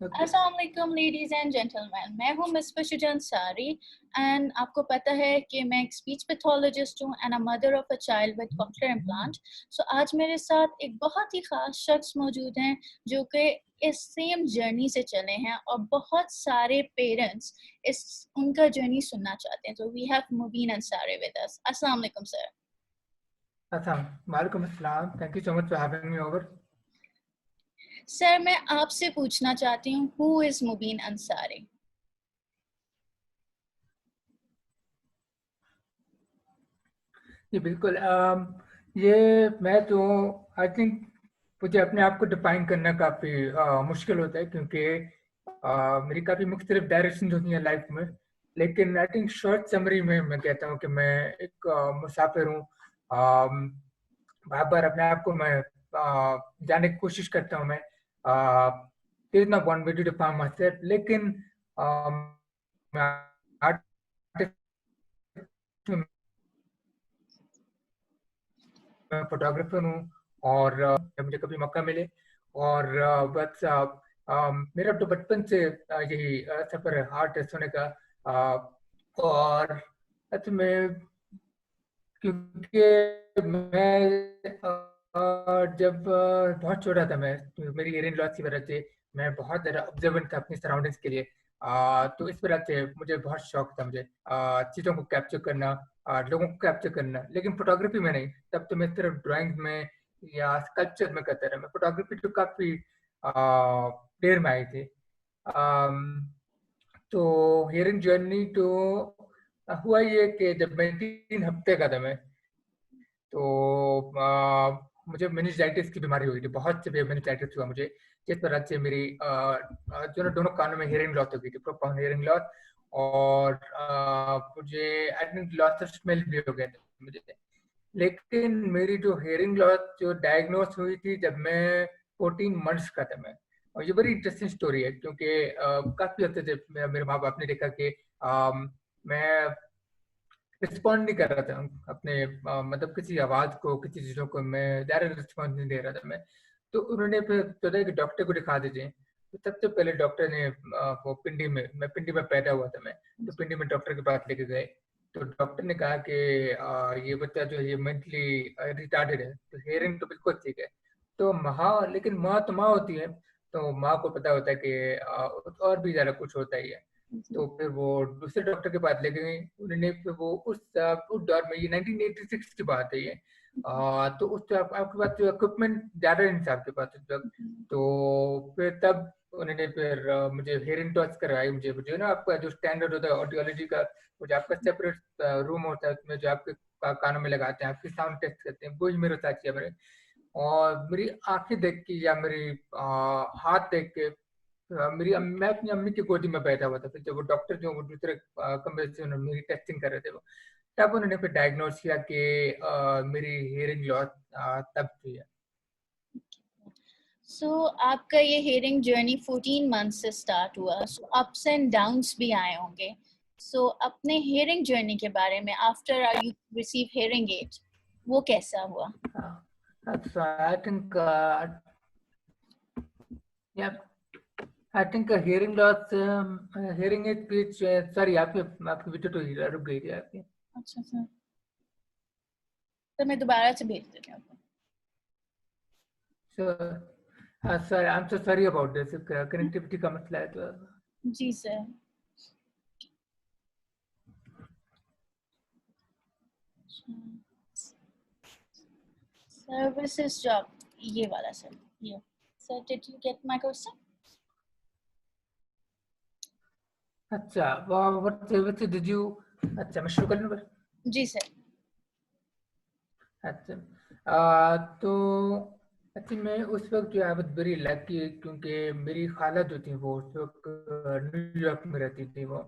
Okay. अस्सलाम वालेकुम ladies and gentleman, मैं हूँ मिस शुजा अंसारी एंड आपको पता है कि मैं एक स्पीच पैथोलॉजिस्ट हूँ and a mother of a child with cochlear implant. So आज मेरे साथ एक बहुत ही ख़ास शख्स मौजूद हैं जो कि इस सेम जर्नी से चले हैं और बहुत सारे पेरेंट्स इस उनका जर्नी सुनना चाहते हैं। तो we have Mubeen Ansari with us. अस्सलाम वालेकुम सर। अच्छा, वालेकुम अस्सलाम। Thank you so much for having me over. Sir मैं आपसे पूछना चाहती हूँ, हु इज़ मुबीन अंसारी? जी बिल्कुल। ये मैं तो आई थिंक मुझे अपने आप को डिफाइन करना काफ़ी मुश्किल होता है, क्योंकि मेरी काफ़ी मुख्तलिफ डायरेक्शन होती हैं लाइफ में। लेकिन आई थिंक शॉर्ट समरी में मैं कहता हूँ कि मैं एक मुसाफिर हूँ। बार बार अपने आप को मैं जानने की कोशिश करता हूँ। मैं there is not one way to define myself, लेकिन मैं आर्टिस्ट, मैं फोटोग्राफर हूँ। और जब मुझे कभी मौका मिले और बस मेरा तो बचपन से यही सफर है आर्टिस्ट होने का। और सच में, क्योंकि मैं जब बहुत छोटा था, मैं तो मेरी हियरिंग लॉस की वजह से मैं बहुत ज़्यादा ऑब्जर्वेंट था अपनी सराउंडिंग्स के लिए। तो इस वजह से मुझे बहुत शौक था, मुझे चीज़ों को कैप्चर करना, लोगों को कैप्चर करना। लेकिन फोटोग्राफी में नहीं, तब तो मैं सिर्फ ड्राइंग्स में या स्कल्पचर में करता रहा। मैं फोटोग्राफी तो काफ़ी देर में आई थी। तो हियरिंग जर्नी तो हुआ ये कि जब मैं 3 हफ्ते का था, मैं तो मुझे मेनिंजाइटिस की बीमारी हुई थी। बहुत सीवियर मेनिंजाइटिस हुआ मुझे, जिस तरह से मेरी जो दोनों कानों में हियरिंग लॉस हो गई थी, प्रोफाउंड हियरिंग लॉस। और मुझे I think loss of smell भी हो गया था मुझे। लेकिन मेरी जो हियरिंग लॉस जो डायग्नोस हुई थी जब मैं 14 मंथ्स का था मैं। और ये बड़ी इंटरेस्टिंग स्टोरी है, क्योंकि काफी हद तक मेरे माँ बाप ने देखा कि मैं रिस्पॉन्ड नहीं कर रहा था अपने मतलब किसी आवाज को, किसी चीजों को मैं डायरेक्ट रिस्पॉन्स नहीं दे रहा था मैं। तो उन्होंने फिर सोचा कि डॉक्टर को दिखा दीजिए। तो सबसे पहले डॉक्टर ने वो पिंडी में, मैं पिंडी में पैदा हुआ था मैं, तो पिंडी में डॉक्टर के पास लेके गए। तो डॉक्टर ने कहा कि ये बच्चा जो है ये मेंटली रिटार्डेड है, तो हेयरिंग तो बिल्कुल ठीक है। तो माँ, लेकिन माँ तो माँ होती है, तो माँ को पता होता है कि और भी ज्यादा कुछ होता ही है। तो फिर वो दूसरे डॉक्टर के पास ले गए। उन्होंने फिर वो उस दौर में, ये 1986 की बात है ये। तो उस आपके पास जो इक्विपमेंट ज्यादा नहीं था आपके पास उस वक्त। तो फिर तब उन्होंने फिर मुझे हेयरिंग टॉस करवाई। मुझे जो ना आपका जो स्टैंडर्ड होता है ऑडियोलॉजी का, वो जो आपका सेपरेट रूम होता है, उसमें जो आपके कानों में लगाते हैं, आपकी साउंड टेस्ट करते हैं, वो ही मेरे साथ किया मेरे। और मेरी आंखें देख के या मेरी हाथ देख के, मैं अपनी अम्मी की गोदी में बैठा हुआ था। फिर जब वो डॉक्टर जो वो दूसरे कमरे से उन्होंने मेरी टेस्टिंग कर रहे थे, वो तब उन्होंने फिर डायग्नोज किया कि मेरी हियरिंग लॉस तब थी है। सो आपका ये हियरिंग जर्नी 14 मंथ से स्टार्ट हुआ, सो अप्स एंड डाउन्स भी आए होंगे। सो अपने हियरिंग जर्नी के बारे में, after you receive hearing aid, वो कैसा हुआ? So I think yeah, I think hearing loss, hearing aid speech, sorry आपकी आपकी वीडियो तो रुक गई थी आपकी। अच्छा सर, तो मैं दोबारा से भेज देती हूँ आपको। So sorry, I'm so sorry about this, connectivity का मसला है तो। जी सर। सर्विसेज जॉब, ये वाला सर, ये sir, did you get my question? अच्छा, व्हाट सर्विस डिड यू, अच्छा मैं शुरू कर लूँ बस। जी सर। अच्छा, तो अच्छा मैं उस वक्त जो है वेरी लकी, क्योंकि मेरी खाला जो थी वो उस वक्त न्यूयॉर्क में रहती थी वो।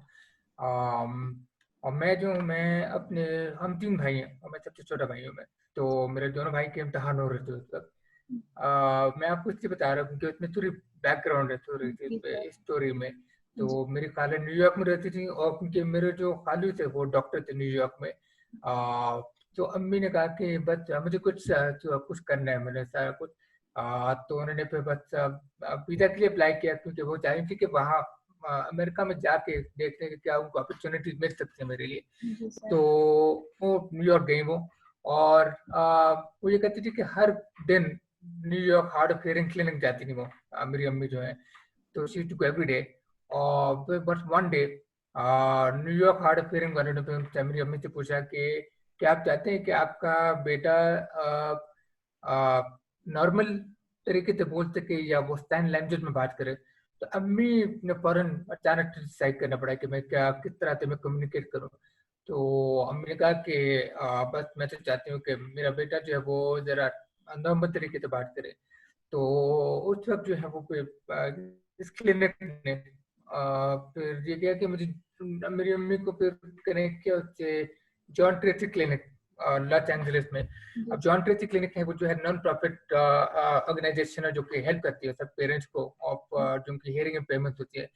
और मैं जो हूँ, मैं अपने, हम 3 भाई हैं और मैं सबसे छोटा भाई हूँ मैं। तो मेरे दोनों भाई के इम्तहान हो रहे थे उस वक्त। मैं आपको इसलिए बता रहा हूँ क्योंकि उसमें थोड़ी बैकग्राउंड है थोड़ी सी जी सर। इस स्टोरी में। जी। तो मेरी खाला न्यूयॉर्क में रहती थी, और क्योंकि मेरे जो खालू थे वो डॉक्टर थे न्यूयॉर्क में। तो अम्मी ने कहा कि बस मुझे कुछ कुछ करना है, मैंने सारा कुछ तो उन्होंने फिर बस वीजा के लिए अप्लाई किया, क्योंकि वो चाह रही थी कि वहाँ अमेरिका में जाके देखने के क्या उनको अपॉर्चुनिटीज मिल सकती है मेरे लिए। जी सर। तो वो न्यूयॉर्क गई वो, और वो ये कहती थी कि हर दिन New York heart of hearing clinic जाती थी वो, मेरी अम्मी जो है। तो शी टू एवरी डे, और but one day New York heart of hearing वाले ने फिर मेरी अम्मी से पूछा कि क्या आप चाहते हैं कि आपका बेटा नॉर्मल तरीके से बोल सके या वो साइन लैंग्वेज में बात करे। तो अम्मी ने फौरन अचानक डिसाइड करना पड़ा कि मैं क्या किस तरह से मैं कम्युनिकेट करूं। तो अम्मी ने कहा कि बस मैं तो चाहती हूँ कि मेरा बेटा जो है वो जरा नॉर्मल तरीके से बात करे। तो उस वक्त जो है वो फिर इस क्लिनिक ने फिर ये किया कि मुझे मेरी अम्मी को फिर कनेक्ट किया उससे John Tracy clinic Los Angeles में। जी अब जॉन ट्रेसी क्लिनिक है वो जो है नॉन प्रॉफिट ऑर्गेनाइजेशन है जो कि हेल्प करती है सब पेरेंट्स को ऑफ जिनकी हियरिंग इम्पेयरमेंट होती है।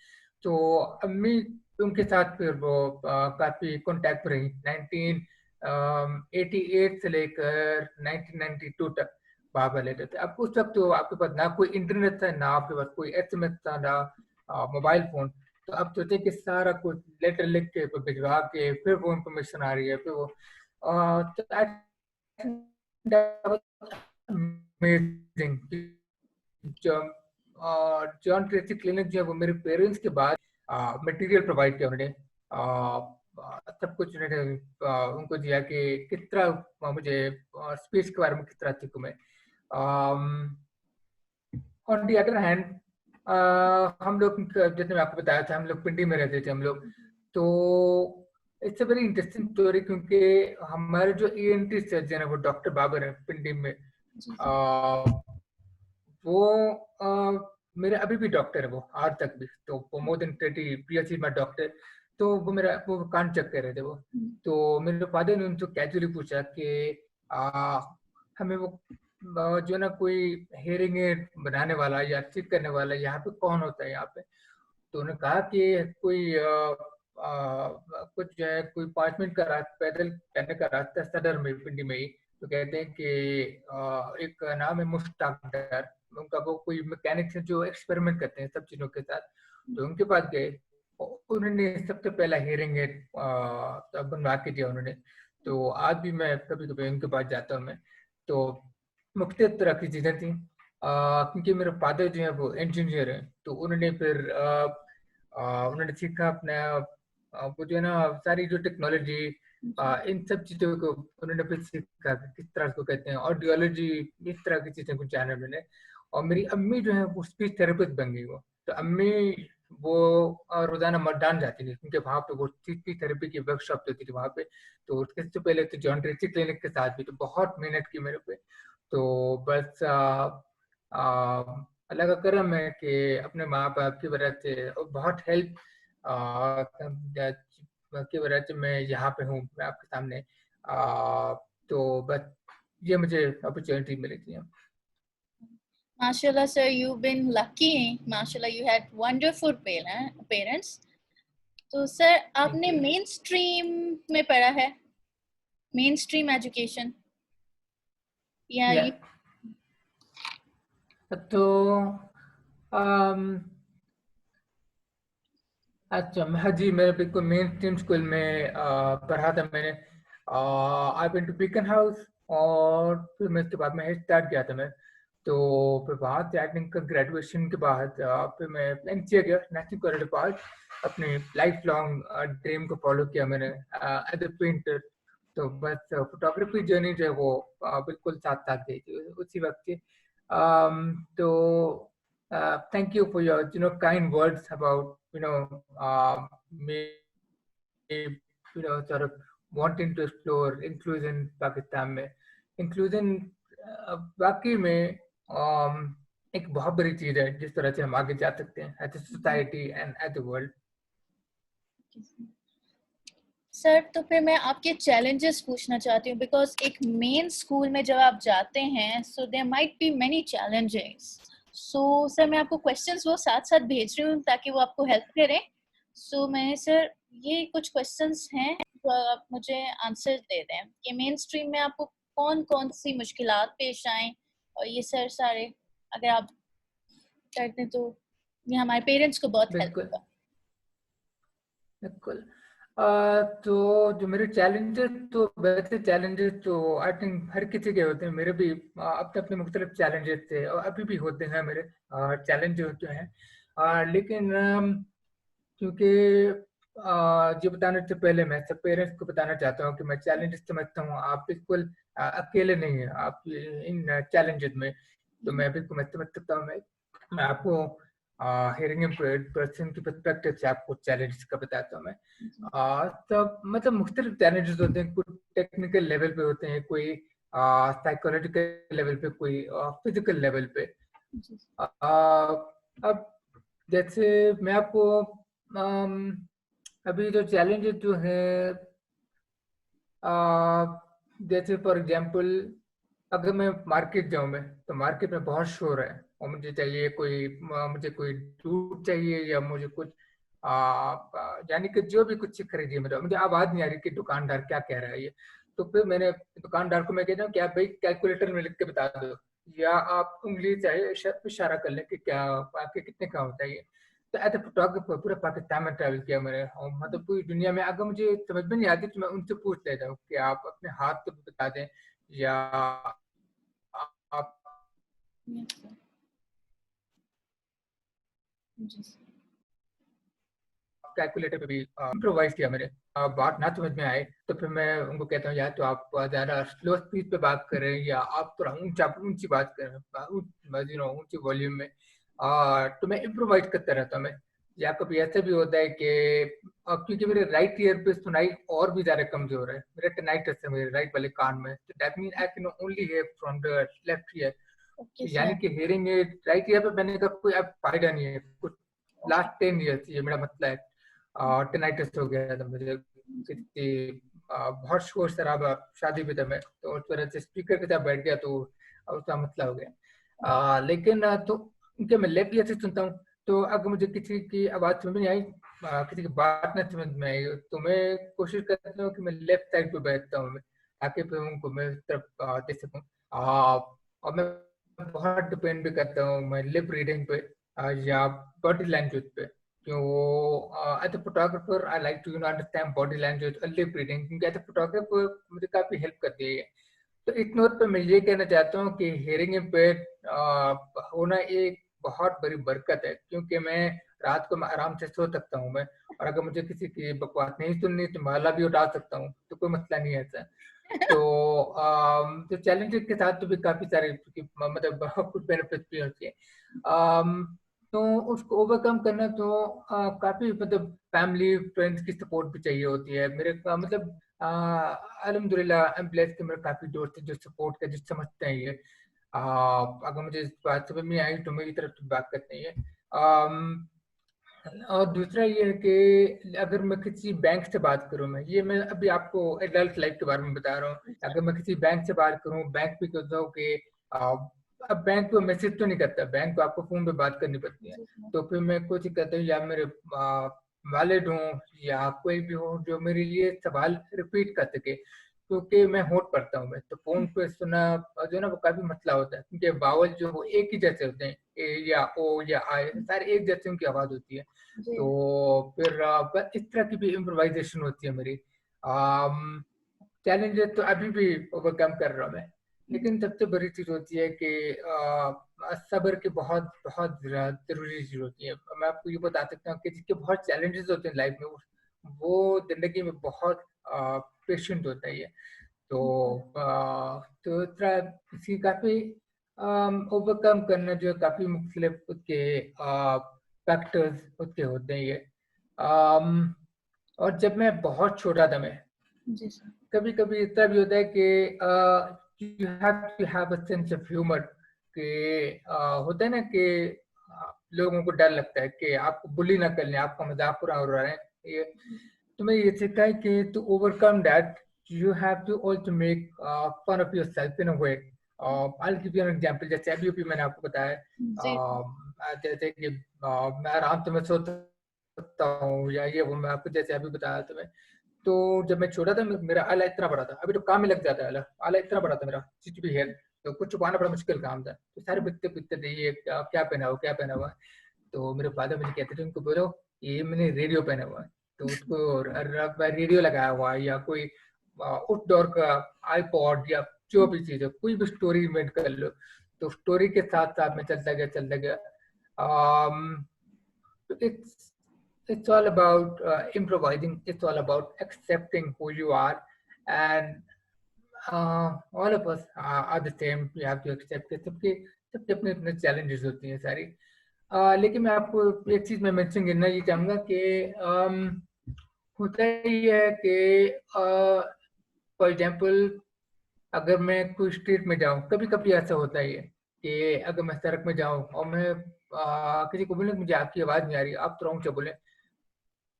तो अम्मी उनके साथ फिर वो काफी कांटेक्ट में रही 1988 से लेकर 1992 तक बाबा लेते थे। अब उस वक्त तो आपके पास ना कोई इंटरनेट था, ना आपके पास कोई एसएमएस था, ना मोबाइल फोन। तो अब सोचे कि सारा कुछ लेटर लिख के फिर भिजवा के फिर वो इंफॉर्मेशन आ रही है, फिर वो अमेजिंग। जॉन ट्रेसी क्लिनिक जो है वो मेरे पेरेंट्स के बाद मटेरियल प्रोवाइड किया उन्होंने, सब कुछ उन्होंने उनको दिया कि किस तरह मुझे स्पीच के बारे में किस तरह सीखूं मैं। ऑन दी अदर हैंड हम लोग, जैसे मैं आपको बताया था, हम लोग पिंडी में रहते थे हम लोग। तो it's a very interesting story, क्योंकि हमारे जो ईएनटी सर्जन है वो डॉक्टर बाबर है पिंडी में। जी सर। आ, वो मेरे अभी भी डॉक्टर है वो आज तक भी, तो वो मोर देन 30 पीएचडी में डॉक्टर। तो वो मेरा वो कान चेक कर रहे थे वो। तो मेरे फादर ने उनसे कैजुअली पूछा कि आ, हमें वो जो ना कोई हेयरिंग एड बनाने वाला या ठीक करने वाला यहाँ पे कौन होता है यहाँ पे। तो उन्होंने कहा कि कोई कुछ जो है कोई 5 मिनट का रास्ता पैदल चलने का रास्ता सदर में पिंडी में ही। तो कहते हैं कि एक नाम है मुश्ताक डर, उनका वो कोई मैकेनिक्स है जो एक्सपेरिमेंट करते हैं सब चीजों के साथ। तो उनके पास गए, उन्होंने सबसे पहला हियरिंग एड बनवा के दिया उन्होंने। तो आज भी मैं कभी कभी उनके पास जाता हूँ मैं। तो मुख्तलिफ तरह की चीजें थी, क्योंकि मेरे फादर जो है वो इंजीनियर है। तो उन्होंने फिर उन्होंने सीखा अपना वो जो है ना सारी जो टेक्नोलॉजी इन सब चीजों को उन्होंने फिर सीखा कि किस तरह उसको कहते हैं, ऑडियोलॉजी, इस तरह की चीजें कुछ जाना मैंने। और मेरी अम्मी जो है वो स्पीच थेरेपिस्ट बन गई वो। तो अम्मी वो रोजाना मतदान जाती थी, क्योंकि वहाँ पे वो स्पीच थेरेपी की वर्कशॉप होती थी वहाँ पे। तो उसके से पहले तो जॉन ट्रेसी क्लिनिक के साथ भी तो बहुत मेहनत की मेरे पे। तो बस अल्लाह का करम है कि अपने माँ बाप की वजह से और बहुत हेल्प की वजह से मैं यहाँ पे हूँ, मैं आपके सामने। तो बस ये मुझे अपॉर्चुनिटी मिली थी। माशाल्लाह सर, you've been lucky. माशाल्लाह, you had wonderful parents. तो सर थैंक आपने यू। मेन स्ट्रीम में पढ़ा है, मेन स्ट्रीम एजुकेशन, या या यू? तो अम, अच्छा हाँ जी, मैं बिल्कुल मेन स्ट्रीम स्कूल में पढ़ा था मैंने। I went to Beaconhouse, और फिर मैं उसके बाद में हेड स्टार्ट किया था मैं। तो फिर वहाँ से आई थिंक ग्रेजुएशन के बाद फिर मैं एनसीए गया, नेशनल कॉलेज पास। अपनी लाइफ लॉन्ग ड्रीम को फॉलो किया मैंने एज ए पेंटर। तो बस फोटोग्राफी जर्नी जो है वो बिल्कुल साथ साथ गई थी उसी वक्त से। तो thank you for your kind words about me sort of wanting to explore inclusion Pakistan में। इंक्लूजन वाकई में एक बहुत बड़ी चीज है जिस तरह से हम आगे जा सकते हैं as a society and as a world. Sir तो फिर मैं आपके चैलेंजेस पूछना चाहती हूँ, बिकॉज एक मेन स्कूल में जब आप जाते हैं so there might be many challenges. So sir मैं आपको क्वेश्चंस वो साथ साथ भेज रही हूँ ताकि वो आपको हेल्प करें। सो मैं सर ये कुछ क्वेश्चंस हैं तो आप मुझे आंसर दे दें कि मेन स्ट्रीम में आपको कौन कौन सी मुश्किलात पेश आए, और ये सर सारे। अगर आप करते तो ये हमारे पेरेंट्स को बहुत हेल्प बिल्कुल होगा। बिल्कुल। तो जो मेरे चैलेंजेस, तो वैसे चैलेंजेस तो आई थिंक हर किसी के होते हैं, मेरे भी अपने अपने मुख्तलिफ चैलेंजेस थे और अभी भी होते हैं मेरे चैलेंज होते हैं। लेकिन क्योंकि ये बताने से पहले मैं सब पेरेंट्स को बताना चाहता हूँ कि मैं चैलेंजेस समझता हूँ, आप बिल्कुल अकेले नहीं हैं आप इन चैलेंजेस में। तो जी मैं बिल्कुल मैं समझ सकता हूँ। मैं आपको हियरिंग इम्पेयर्ड पर्सन की पर्सपेक्टिव से आपको चैलेंजेस का बताता हूँ मैं। जी तब मतलब मुख्तलिफ चैलेंजेस होते हैं, कुछ टेक्निकल लेवल पे होते हैं, कोई साइकोलॉजिकल लेवल पे, कोई फिजिकल लेवल पे। जी अब जैसे मैं आपको अभी जो चैलेंजेस जो है, जैसे फॉर एग्जांपल अगर मैं मार्केट जाऊं मैं, तो मार्केट में बहुत शोर है और मुझे चाहिए कोई मुझे कोई दूध चाहिए या मुझे कुछ यानी कि जो भी कुछ खरीदिए, मतलब मुझे आवाज नहीं आ रही कि दुकानदार क्या कह रहा है ये। तो फिर मैंने दुकानदार को मैं कहता हूँ कि आप भाई कैलकुलेटर में लिख के बता दो, या आप उंगली चाहे इशारा कर लें कि क्या आपके कितने का होता है ये। तो एज ए फोटोग्राफर पूरे पाकिस्तान में ट्रैवल किया मैंने, और मतलब पूरी दुनिया में अगर मुझे समझ में नहीं आती तो मैं उनसे पूछ लेता हूँ कि आप अपने हाथ से बता दें, या आप जी कैलकुलेटर पे भी इम्प्रोवाइज किया मैंने। बात ना समझ में आए तो फिर मैं उनको कहता हूँ, या तो आप ज्यादा स्लो स्पीड पे बात करें, या आप थोड़ा ऊंची बात करें, ऊंची वॉल्यूम में। तो मैं इम्प्रोवाइज करता रहता हूँ मैं। या कभी ऐसा भी होता है कि क्योंकि मेरे राइट ईयर पे सुनाई और भी ज्यादा कमजोर है, मेरा टेनाइटिस है मेरे राइट वाले कान में, तो that mean I can only here from the left ear. Okay यानी सर कि हियरिंग एड राइट ईयर पे मैंने कहा कोई अब फायदा नहीं है कुछ। ओके लास्ट 10 ईयर ये मेरा मतलब है, टेनाइटिस हो गया था मुझे कितनी बहुत शोर शराबा शादी पे था मैं, तो उस तरह से स्पीकर के साथ बैठ गया तो उसका मतलब हो गया। लेकिन तो उनके मैं लेफ्ट ईयर से सुनता हूँ, तो अगर मुझे किसी की आवाज समझ नहीं आई, किसी की बात ना समझ में आई, तो मैं कोशिश करता हूँ कि मैं लेफ्ट साइड पे बैठता हूँ मैं, ताकि फिर उनको मैं उस तरफ दे सकूँ। और मैं बहुत डिपेंड भी करता हूँ मैं लिप रीडिंग पे या बॉडी लैंग्वेज पे। क्यों वो as a photographer I like to understand body language और लिप रीडिंग, क्योंकि एज अ फोटोग्राफर मुझे काफी हेल्प करती है। तो इस नोट पे मैं ये कहना चाहता हूँ कि हियरिंग इम्पेयर्ड होना एक बहुत बड़ी बरकत है, क्योंकि मैं रात को मैं आराम से सो सकता हूँ मैं, और अगर मुझे किसी की बकवास नहीं सुननी तो माला भी उठा सकता हूँ, तो कोई मसला नहीं है ऐसा। तो चैलेंजेस के साथ तो भी काफी सारे मतलब कुछ बेनिफिट्स भी होती है। अम, तो उसको ओवरकम करना तो काफी मतलब फैमिली फ्रेंड्स की सपोर्ट भी चाहिए होती है मेरे मतलब अल्हम्दुलिल्लाह आई एम ब्लेस्ड कि मेरे काफी दोस्त हैं जो सपोर्ट कर, जो समझते हैं ये। अगर मुझे इस बात समझ में आई तो मेरी तरफ से बात करते हैं ये। और दूसरा ये है कि अगर मैं किसी बैंक से बात करूं, मैं अभी आपको एडल्ट लाइफ के बारे में बता रहा हूँ। अगर मैं किसी बैंक से बात करूं, बैंक भी कहता हूँ कि आ, अब बैंक को मैसेज तो नहीं करता, बैंक को आपको फोन पे बात करनी पड़ती है। जी सर तो फिर मैं कुछ कहता हूँ, या मेरे वालिद हों या कोई भी हो जो मेरे लिए सवाल रिपीट कर सके, क्योंकि मैं होट पढ़ता हूँ मैं, तो फोन पे सुना जो है ना वो काफी मसला होता है, क्योंकि बावल जो वो एक ही जैसे होते हैं, ए या ओ या आई सारे एक जैसे उनकी आवाज होती है। जी तो फिर बस इस तरह की भी इम्प्रोवाइजेशन होती है मेरी। चैलेंजेस तो अभी भी ओवरकम कर रहा हूँ मैं। लेकिन सबसे बड़ी चीज होती है कि सब्र की बहुत बहुत जरूरी चीज होती है। मैं आपको ये बता सकता हूँ कि जिसके बहुत चैलेंजेस होते हैं लाइफ में, वो जिंदगी में बहुत पेशेंट होता है ये। तो तो इस तरह इसकी काफी ओवरकम करना जो है, काफी मुख्तलिफ उसके फैक्टर्स उसके होते हैं ये। अम, और जब मैं बहुत छोटा था मैं, जी सर कभी कभी इतना भी होता है कि you have to have a sense of humour, कि होता है ना कि लोगों को डर लगता है कि आपको बुली ना कर लें, आपका मजाक पूरा हो रहा है ये। तो मैं ये सीखा है कि to overcome that you have to also make fun of yourself in a way. I give you an example, जैसे अभी मैंने आपको बताया, जी जैसे कि मैं आराम से मैं सो सकता हूँ, या ये वो मैं आपको जैसे अभी बताया था मैं। तो जब मैं छोटा था मेरा आला इतना बड़ा था, अभी तो काम में लग जाता है आला आला इतना बड़ा था मेरा, चिच भी है। तो कुछ छुपाना बड़ा मुश्किल काम था। तो सारे बिकते बिकते थे, ये क्या पहना हुआ, क्या पहना हुआ। तो मेरे फादर मुझे कहते थे, उनको बोलो ये मैंने रेडियो पहना हुआ है। तो उसको रेडियो लगाया हुआ है, या कोई आउटडोर का आईपॉड, या जो भी चीज है, कोई भी स्टोरी इन्वेंट कर लो। तो स्टोरी के साथ साथ में चलता गया। um, it's it's all about improvising. It's all about accepting who you are, and all of us are the same. We have to accept it. सबके सबके अपने अपने challenges होती हैं सारी। लेकिन मैं आपको एक चीज मैं मेंशन करना ये चाहूंगा कि होता ही है कि फॉर एग्जांपल अगर मैं कोई स्ट्रीट में जाऊं, कभी कभी ऐसा होता ही है कि अगर मैं सड़क में जाऊं और मैं किसी को बोले मुझे आपकी आवाज नहीं आ रही, आप तुरंत से बोले,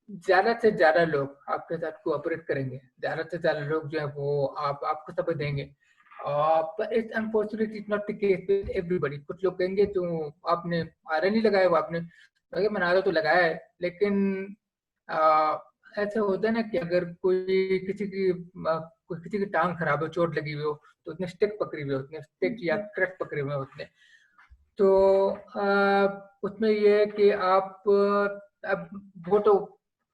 ज्यादा से ज्यादा लोग आपके साथ कोऑपरेट करेंगे, ज्यादा से ज्यादा लोग जो है वो आपको सब देंगे। पर it's unfortunately it's not the case with everybody. कुछ लोग कहेंगे जो आपने आयरन नहीं लगाया वो, आपने अगर मैंने तो लगाया है, लेकिन ऐसा होता है ना कि अगर कोई किसी की टांग खराब हो, चोट लगी हुई हो, तो उसने स्टिक पकड़ी हुई हो, उसने स्टिक या क्रैक पकड़े हुए उसने। तो उसमें ये है कि आप अब वो तो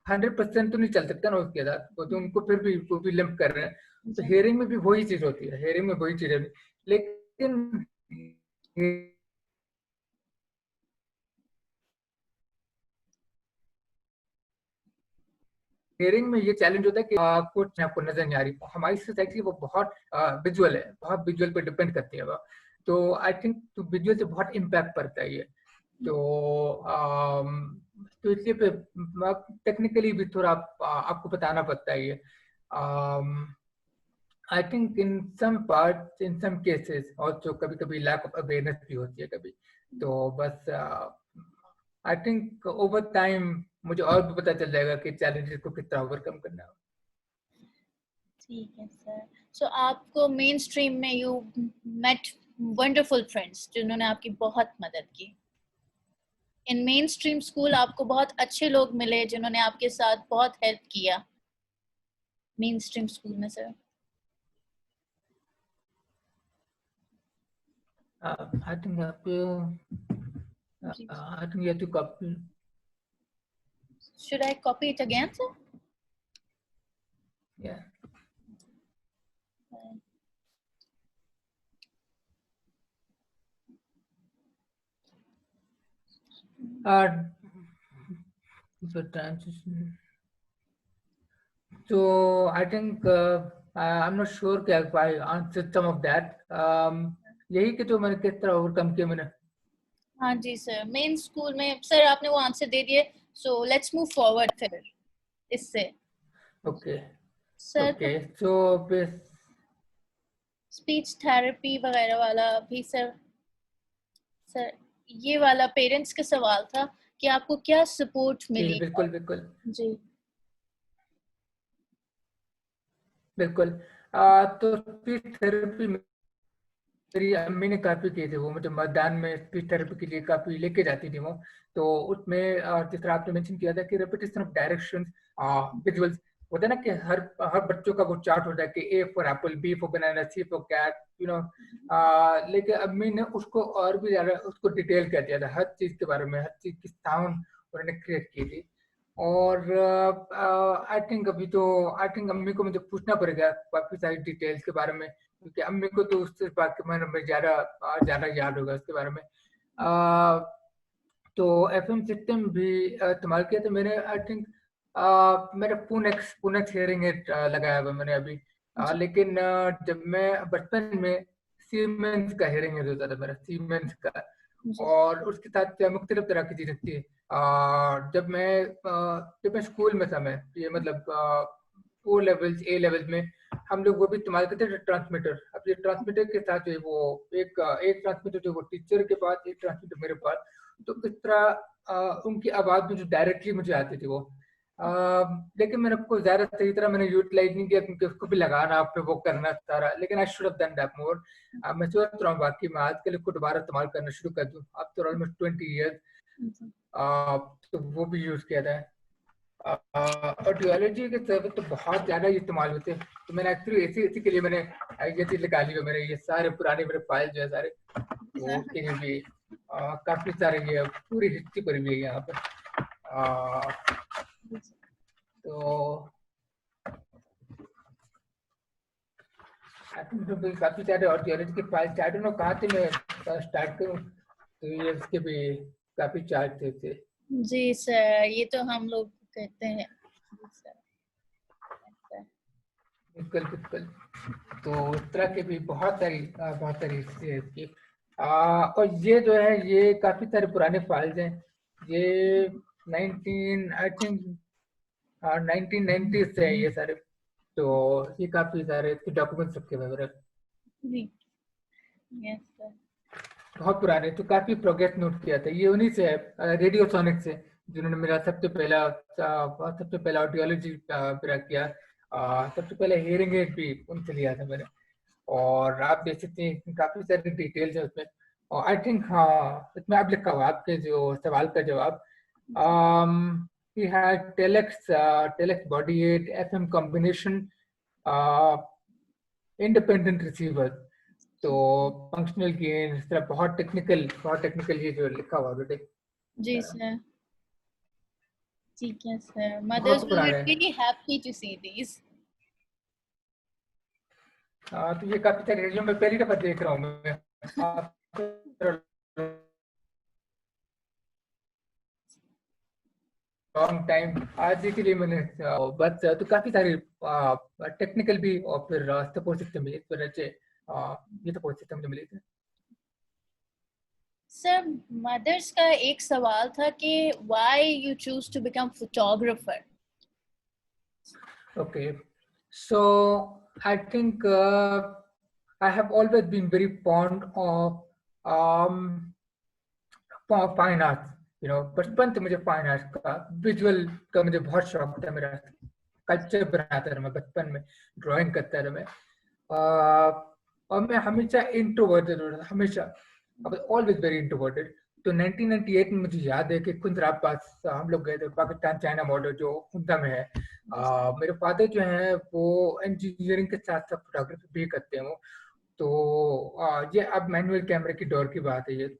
100% तो नहीं चल सकता ना उसके साथ, वो तो उनको फिर भी वो भी लिम्प कर रहे हैं। तो हेयरिंग में भी वही चीज होती है, हेयरिंग में वही चीज है। लेकिन हेयरिंग में ये चैलेंज होता है कि कुछ आपको नजर नहीं आ रही। हमारी सोसाइटी वो बहुत विजुअल है, बहुत विजुअल पे डिपेंड करती है वो। तो आई थिंक तो विजुअल से बहुत इम्पैक्ट पड़ता है ये। तो तो इसलिए पे टेक्निकली भी थोड़ा आपको बताना पड़ता है ये। I think in some part, in some cases also कभी कभी लैक ऑफ अवेयरनेस भी होती है कभी। तो बस आई थिंक ओवर टाइम मुझे और भी पता चल जाएगा कि चैलेंजेस को किस तरह ओवरकम करना है। ठीक है सर। सो आपको मेन स्ट्रीम में यू मेट वंडरफुल फ्रेंड्स जिन्होंने आपकी बहुत मदद की। इन मेन स्ट्रीम स्कूल आपको बहुत अच्छे लोग मिले जिन्होंने आपके साथ बहुत हेल्प किया मेन स्ट्रीम स्कूल में sir. I think I think you have to copy. Should I copy it again, sir? Yeah. The transition. So I think I'm not sure if I answered some of that. यही कि जो मैंने किस तरह overcome किया मैंने। हाँ जी sir, main school में सर आपने वो आंसर दे दिए। सो लेट्स मूव फॉरवर्ड फिर इससे। Okay sir okay so speech therapy वगैरह वाला भी सर। सर ये वाला पेरेंट्स का सवाल था कि आपको क्या सपोर्ट मिली। बिल्कुल बिल्कुल जी बिल्कुल। तो स्पीच थेरेपी मेरी अम्मी ने काफी किए थे। वो मुझे मतदान में स्पीच थेरेपी के लिए काफी लेके जाती थी वो। तो उसमें जिस तरह आपने मेंशन किया था कि रेपिटेशन ऑफ डायरेक्शंस, विजुअल्स होता है ना कि हर हर बच्चों का वो चार्ट होता है कि A for apple, B for banana, C for cat, you know. लेकिन अम्मी ने उसको और भी ज्यादा उसको डिटेल कर दिया था, हर चीज के बारे में, हर चीज की साउंड उन्होंने क्रिएट की थी। और आई थिंक अभी तो आई थिंक अम्मी को मुझे पूछना पड़ेगा काफी सारी डिटेल्स के बारे में, क्योंकि अम्मी को तो उस बात के बारे में ज्यादा ज्यादा याद होगा उसके बारे में। तो एफएम सिस्टम भी इस्तेमाल किया था मैंने। आई थिंक मेरा पुनेक्स पुनेक्स हियरिंग एड लगाया हुआ मैंने अभी। लेकिन जब मैं बचपन में सीमेंस का हियरिंग एड होता था मेरा, सीमेंस का। और उसके साथ मुख्तलिफ तरह की चीजें थी। जब मैं स्कूल में था, मैं ये मतलब ओ लेवल्स ए लेवल्स में हम लोग वो भी इस्तेमाल करते थे ट्रांसमीटर। अब ये ट्रांसमीटर के साथ जो है वो एक ट्रांसमीटर जो वो टीचर के पास, एक ट्रांसमीटर मेरे पास। तो इस तरह उनकी आवाज में जो डायरेक्टली मुझे आती थी वो। लेकिन मैंने उसको ज्यादा सही तरह मैंने यूटिलाइज नहीं किया, क्योंकि उसको भी लगाना फिर वो करना सारा। लेकिन I should have done that more. मैं सोच रहा हूँ बाकी मैं आजकल इसको दोबारा इस्तेमाल करना शुरू कर दूँ। अब तो ऑलमोस्ट 20 ईयर्स तो वो भी यूज किया था। ऑडियोलॉजी के तरफ तो बहुत ज्यादा इस्तेमाल होते हैं, तो मैंने एक्चुअली इसी के लिए मैंने ये चीज निकाली है। मैंने ये सारे पुराने मेरे फाइल जो है सारे, तो उसके लिए भी काफी सारे ये पूरी हिस्ट्री पर भी है यहाँ पर। तो काफी सारे ऑडियोलॉजी के फाइल, आई डोंट नो कहाँ से मैं स्टार्ट करूँ, तो ये इसके भी काफी चार्ट थे। जी सर, ये तो हम लोग कहते हैं। बिल्कुल बिल्कुल। तो इस तरह के भी बहुत सारी हिस्ट्री है इसकी। और ये जो है ये काफी सारे पुराने फाइल्स हैं। ये 19 आई थिंक 1990 से है ये सारे। तो ये काफी सारे इसके डॉक्यूमेंट्स रखे हुए हैं मेरे। जी, यस सर। बहुत पुराने, तो काफी प्रोग्रेस नोट किया था। ये उन्हीं से है, रेडियो सोनिक से, जिन्होंने मेरा सबसे पहला ऑडियोलॉजी पूरा किया। सबसे पहले हियरिंग एड भी उनसे लिया था मैंने। और आप देख सकते हैं काफी सारी डिटेल्स है उसमें। और आई थिंक हाँ, इसमें आप लिखा हुआ आपके जो सवाल का जवाब। he had telex body 8 FM combination independent receiver। तो फंक्शनल गेन इस तरह बहुत टेक्निकल ये जो लिखा हुआ बेटे। जी सर, ठीक है सर। Mothers बहुत will be पुराना है। really happy to see these. तो ये काफी सारी रेडियो में पहली दफा देख रहा हूँ मैं। लॉन्ग टाइम आज के लिए मैंने बस तो काफी सारी टेक्निकल भी और फिर सपोर्ट सिस्टम भी इस तरह से ये सपोर्ट सिस्टम जो मिले थे। सर, मदर्स का एक सवाल था कि why you choose to become photographer? Okay, so I think I have always been very fond of um, fine arts. बचपन से मुझे फाइन आर्ट्स का, विजुअल का मुझे बहुत शौक था। मेरा कल्चर बनाता रहा मैं बचपन में, ड्राइंग करता रहा मैं। और मैं हमेशा इंट्रोवर्टेड था, हमेशा। अब ऑलवेज वेरी इंट्रोवर्टेड। तो 1998 में मुझे याद है कि कुंद्रा पास हम लोग गए थे, पाकिस्तान चाइना बॉर्डर जो खुंदा में है। मेरे फादर जो हैं वो इंजीनियरिंग के साथ साथ फोटोग्राफी भी करते हैं वो। तो ये अब मैनुअल कैमरे की दौर की बात है ये।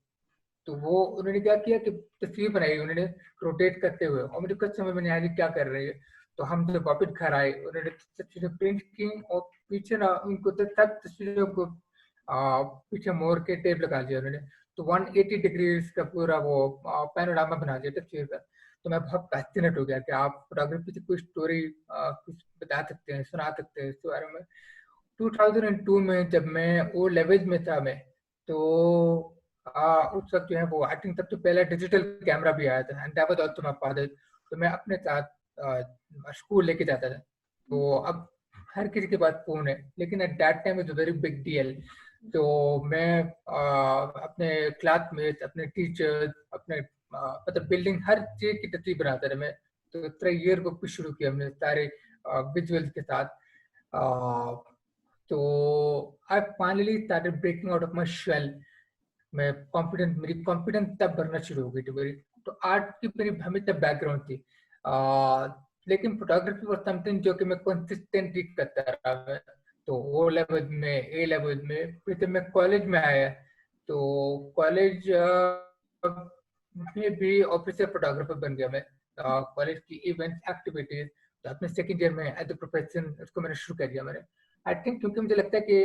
तो वो उन्होंने क्या किया कि तस्वीर बनाई उन्होंने, रोटेट करते हुए, और मुझे कुछ समझ में नहीं आया कि क्या कर रहे हैं। तो हम जब वापस घर आए, उन्होंने तस्वीरें प्रिंट की और पीछे ना उनको तो सब तस्वीरों को पीछे मोड़ के टेप लगा दिया उन्होंने। तो 180 डिग्रीज का पूरा वो पैनोरामा बना दिया तस्वीर का। तो मैं बहुत पैसिनेट हो गया कि आप फोटोग्राफी से कोई स्टोरी कुछ बता सकते हैं, सुना सकते हैं इसके बारे में। 2002 में जब मैं ओ लेवल में था मैं, तो उस वक्त जो है वो आई थिंक सबसे पहला डिजिटल कैमरा भी आया था, and that was also my father. तो मैं अपने साथ स्कूल लेके जाता था। तो अब हर किसी के पास फोन है, लेकिन at that time is a very big deal. तो मैं अपने क्लासमेट, अपने टीचर्स, अपने मतलब बिल्डिंग, हर चीज की तस्वीर बनाता था मैं। तो इस तरह ईयर को कुछ शुरू किया हमने सारे विजुअल्स के साथ। तो I finally started breaking out of my shell. मैं कॉन्फिडेंस मेरी कॉन्फिडेंस तब बढ़ना शुरू हो गई थी मेरी। तो आर्ट की मेरी हमेशा बैकग्राउंड थी। लेकिन फोटोग्राफी वॉज समथिंग जो कि मैं कंसिस्टेंटली करता रहा मैं। तो ओ लेवल में, ए लेवल में, फिर जब मैं कॉलेज में आया, तो कॉलेज में भी ऑफिसर फोटोग्राफर बन गया मैं। कॉलेज की इवेंट्स एक्टिविटीज, तो अपने सेकेंड ईयर में एज अ प्रोफेशन उसको मैंने शुरू कर दिया मैंने। आई थिंक क्योंकि मुझे लगता है कि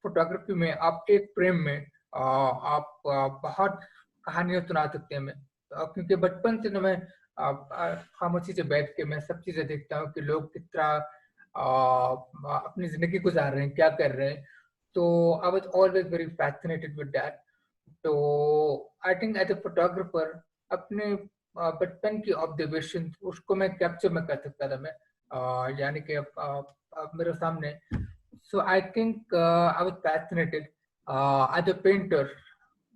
फोटोग्राफी में आप एक फ्रेम में आप बहुत कहानियां सुना सकते हैं। मैं क्योंकि बचपन से तो मैं खामोशी से बैठ के मैं सब चीजें देखता हूँ कि लोग किस तरह अपनी जिंदगी गुजार रहे हैं, क्या कर रहे हैं। तो I was always very fascinated with that. तो I think as a photographer अपने बचपन की ऑब्जर्वेशन उसको मैं कैप्चर में कर सकता था मैं। यानी कि अब मेरे सामने। So I think I was fascinated as a painter,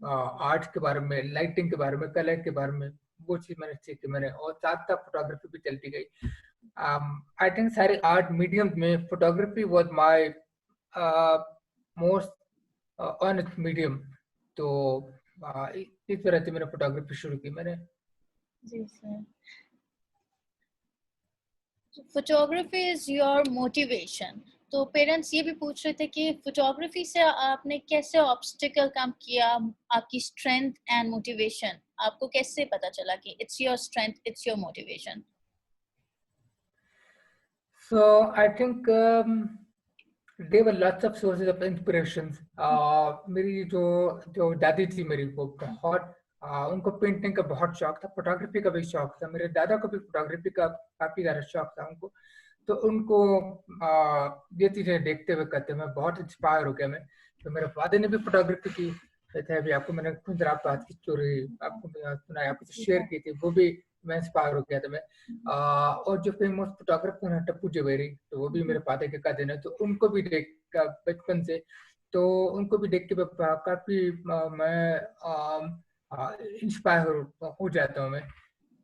art के बारे में, लाइटिंग के बारे में, कलर के बारे में। वो चीज मैंने सीखी मैंने, और साथ साथ फोटोग्राफी भी चलती गई। आई थिंक सारे आर्ट मीडियम में photography was my most honest medium. तो इस तरह से मैंने फोटोग्राफी शुरू की मैंने। जी sir. Photography is your motivation. तो पेरेंट्स ये भी पूछ रहे थे कि फोटोग्राफी से आपने कैसे ऑब्स्टिकल कम किया, आपकी स्ट्रेंथ एंड मोटिवेशन आपको कैसे पता चला कि it's your strength, it's your motivation? So I think there were lots of sources of inspirations. मेरी जो जो दादी थी मेरी, वो बहुत उनको पेंटिंग का बहुत शौक था, फोटोग्राफी का भी शौक था। मेरे दादा को भी फोटोग्राफी का काफी ज्यादा शौक था उनको। तो उनको ये चीजें देखते हुए करते मैं बहुत इंस्पायर हो गया मैं। तो मेरे फादर ने भी फोटोग्राफी की। जैसे अभी आपको मैंने खुद रात बात की स्टोरी आपको सुनाई, आपको शेयर की थी, वो भी मैं इंस्पायर हो गया था मैं। और जो फेमस फोटोग्राफर है टप्पू जवेरी, तो वो भी मेरे फादर के कजिन है। तो उनको भी देख कर बचपन से, तो उनको भी देख के काफी मैं इंस्पायर हो जाता हूँ मैं।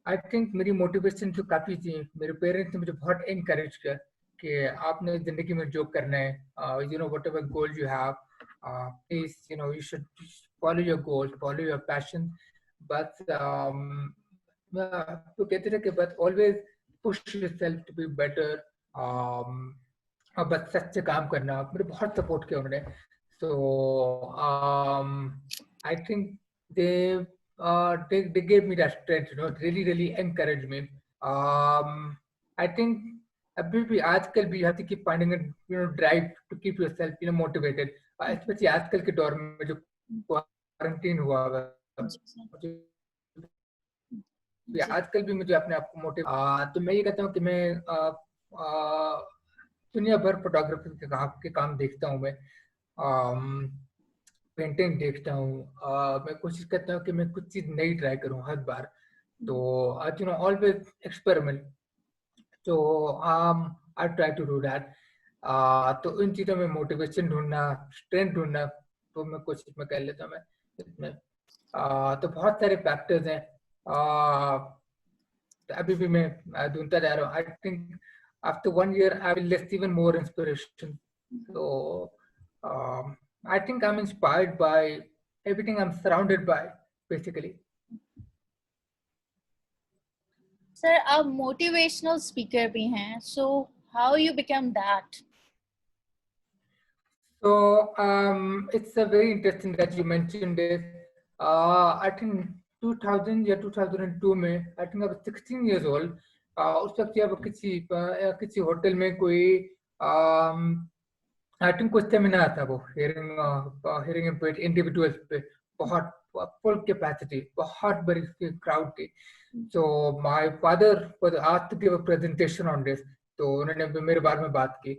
आई थिंक मेरी मोटिवेशन जो काफी थी, मेरे पेरेंट्स ने मुझे बहुत एनकरेज किया कि आपने जिंदगी में जो करना है, you know whatever goal you have, please you know you should follow your goal, follow your passion. But तो कहते थे कि बस always push yourself to be better. और बस सच से काम करना, मुझे बहुत सपोर्ट किया उन्होंने। So I think they they gave me that strength, you know, really encouraged me. I think अभी भी आजकल भी you have to keep finding a drive to keep yourself motivated, especially आजकल के दौर में जो क्वारंटीन हुआ है। मुझे आजकल भी मुझे अपने आप को तो मैं ये कहता हूँ कि मैं दुनिया भर फोटोग्राफी के काम देखता हूँ मैं। पेंटिंग देखता हूँ। मैं कोशिश करता हूँ कि मैं कुछ चीज नई ट्राई करूँ हर बार। तो यू नो ऑलवेज एक्सपेरिमेंट। तो I try to do that. तो इन चीजों में मोटिवेशन ढूंढना, स्ट्रेंथ ढूंढना, तो मैं कोशिश में कर लेता हूँ मैं इसमें। तो बहुत सारे फैक्टर्स हैं। अभी भी मैं ढूंढता जा रहा हूँ। I think after 1 year I will list even more inspiration. So I think I'm inspired by everything I'm surrounded by, basically. Sir आप मोटिवेशनल स्पीकर भी हैं, so how you become that? So it's a very interesting that you mentioned it. I think 2000 या 2002 में, I think I was 16 years old. उस वक्त जब किसी hotel में कोई आई थिंक कुछ सेमिनार था, वो हियरिंग इम्पेयर्ड इंडिविजुअल्स पे, बहुत फुल कैपेसिटी, बहुत बड़ी क्राउड थी। So my father was asked to give a presentation on this. तो उन्होंने मेरे बारे में बात की।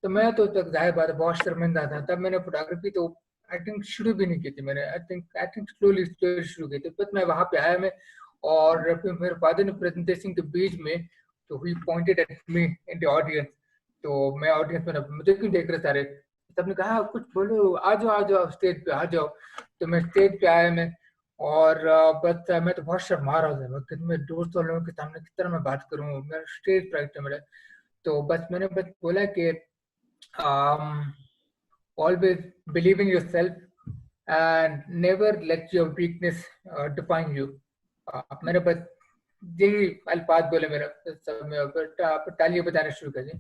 तो मैं तो तक जाहिर बात है बहुत शर्मिंदा था। तब मैंने फोटोग्राफी तो आई थिंक शुरू भी नहीं की थी मैंने। आई थिंक स्लोली शुरू की थी। बट मैं वहां पे आया मैं, और फिर मेरे फादर ने प्रेजेंटेशन के बीच में, तो he pointed at me in the audience. तो मैं ऑडियंस में, मुझे क्यों देख रहे सारे, सबने कहा कुछ बोलो, आ जाओ स्टेज पे आ जाओ। तो मैं स्टेज पे आया मैं, और बस मैं तो बहुत शर्मा रहा था कि मैं दोस्त लोगों के सामने किस तरह मैं बात करूं, मेरा स्टेज फ्राइट है मेरा। तो बस मैंने बस बोला कि always believe in yourself and never let your weakness define you. मैंने बस यही अल्फाज बोले मेरा, सब में फिर तालियां बजाना शुरू कर दी।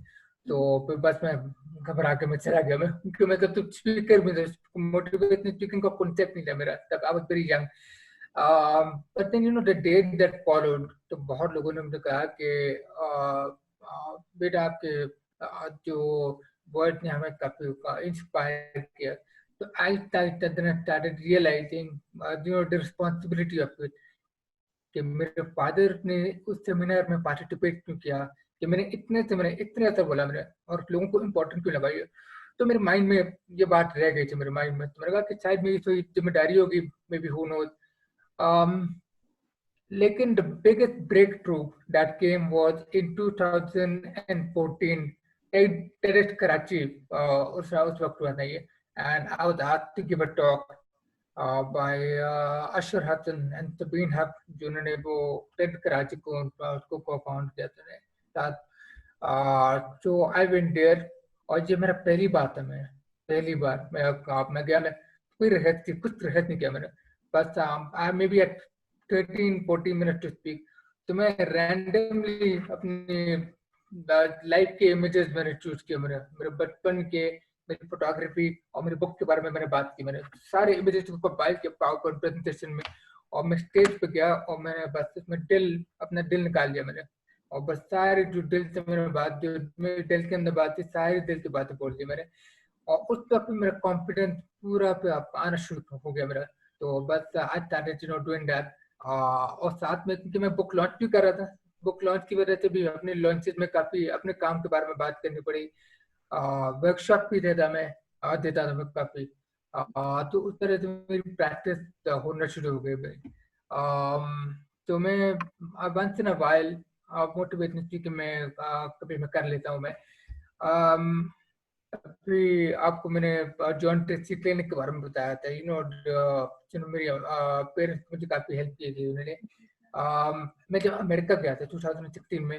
तो फिर बस मैं घबरा के मैं चला गया मैं, क्योंकि मैं तो स्पीकर में मोटिवेशनल स्पीकिंग का कॉन्सेप्ट नहीं था मेरा तब। I was very young. But then you know the day that followed, तो बहुत लोगों ने मुझे कहा कि बेटा आपके जो वर्ड ने हमें काफी इंस्पायर किया। तो I started realising you know the responsibility of it, कि मेरे फादर ने उस सेमिनार में पार्टिसिपेट क्यों किया, कि मैंने इतने ऐसा बोला मैंने, और लोगों को इम्पोर्टेंट क्यों लगाई है। तो मेरे माइंड में ये बात रह गई थी मेरे माइंड में। तो मैंने कहा कि शायद मेरी कोई जिम्मेदारी होगी, मे बी, हु नोज। लेकिन the biggest breakthrough that came was in 2014 टेरेस्ट कराची। उस वक्त हुआ था ये, and I was asked to give a talk by Ashar Hassan and Sabeen Haq, जिन्होंने वो टेड कराची को उसको co-found किया था साथ। so I went there, और ये मेरा पहली बात है। मैं पहली बार मैं गया, मैं कुछ रिहर्स नहीं किया मैंने। बस I may be at 13-14 minutes to speak। तो मैं रैंडमली अपनी लाइफ के इमेजेस मैंने चूज किए, मेरे मेरे बचपन के, मेरी फोटोग्राफी और मेरी बुक के बारे में मैंने बात की। मैंने सारे इमेजेस को कंपाइल किया पावर पॉइंट प्रेजेंटेशन में, और मैं स्टेज पे गया और मैंने बस उसमें अपना दिल निकाल दिया मैंने, और बस सारी जो दिल से मैंने बात, जो मेरे दिल के अंदर बात थी, सारी दिल की बातें बोल दी मैंने। और उस वक्त मेरा कॉन्फिडेंस पूरा पे आना शुरू हो गया मेरा। तो बस आई स्टार्टेड डूइंग दैट। और साथ में क्योंकि मैं बुक लॉन्च भी कर रहा था, बुक लॉन्च की वजह से भी अपने लॉन्चेस में काफी अपने काम के बारे में बात करनी पड़ी। वर्कशॉप भी देता मैं, देता था मैं काफी। तो उस तरह से मेरी प्रैक्टिस होना शुरू हो गई मेरी। तो मैं once in a while motivational speaking में कभी मैं कर लेता हूँ मैं। अभी आपको मैंने जॉन ट्रेसी क्लिनिक के बारे में बताया था, जिन्होंने मेरी पेरेंट्स मुझे काफी हेल्प की थी उन्होंने। मैं जब अमेरिका गया था 2016 में,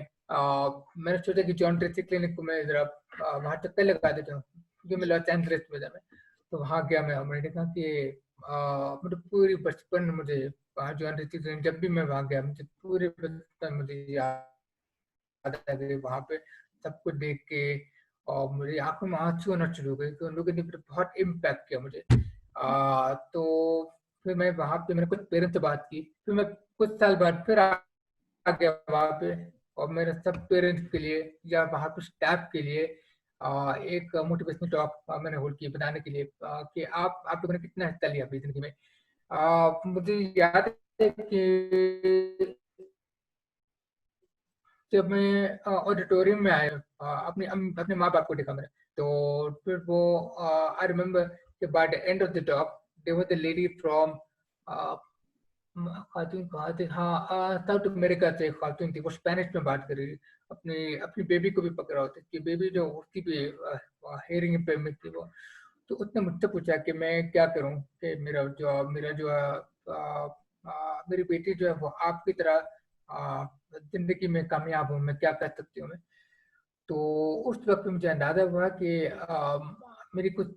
मैंने सोचा कि जॉन ट्रेसी क्लिनिक को मैं जरा वहाँ चक्कर लगा देता हूँ, क्योंकि मैं लॉस एंजलिस में था मैं। तो वहाँ गया मैं, मैंने देखा कि मतलब पूरी बचपन मुझे वहाँ जॉन ट्रेसी क्लिनिक, जब भी मैं वहाँ गया मुझे पूरे बचपन मुझे याद आ गई वहाँ पे सब कुछ देख के। और मुझे आंखों में आंसू आना शुरू हो गए, तो उन लोगों ने फिर बहुत इम्पैक्ट किया मुझे। तो फिर मैं वहाँ पे, मैंने कुछ पेरेंट्स से बात की, फिर मैं कुछ साल बाद फिर आ गया वहाँ पे, और मेरे सब पेरेंट्स के लिए या वहाँ पे स्टाफ के लिए एक मोटिवेशनल टॉक मैंने होल्ड की, बताने के लिए कि आप लोगों ने कितना हिस्सा लिया अपनी जिंदगी में। मुझे याद है कि जब मैं ऑडिटोरियम में आया, अपने माँ बाप को देखा मैंने, तो फिर वो आई रिमेम्बर कि by the end of the talk there was the lady from खातून कहाँ थे, हाँ साउथ अमेरिका से एक खातून थी, वो स्पेनिश में बात कर रही थी। अपनी अपनी बेबी को भी पकड़ा होता कि बेबी जो उसकी भी हेयरिंग इम्पेयरमेंट थी वो। तो उसने मुझसे पूछा कि मैं क्या करूं कि मेरा जो मेरी बेटी जो है वो आपकी तरह जिंदगी में कामयाब हो, मैं क्या कर सकती हूँ मैं। तो उस वक्त मुझे अंदाजा हुआ कि मेरी कुछ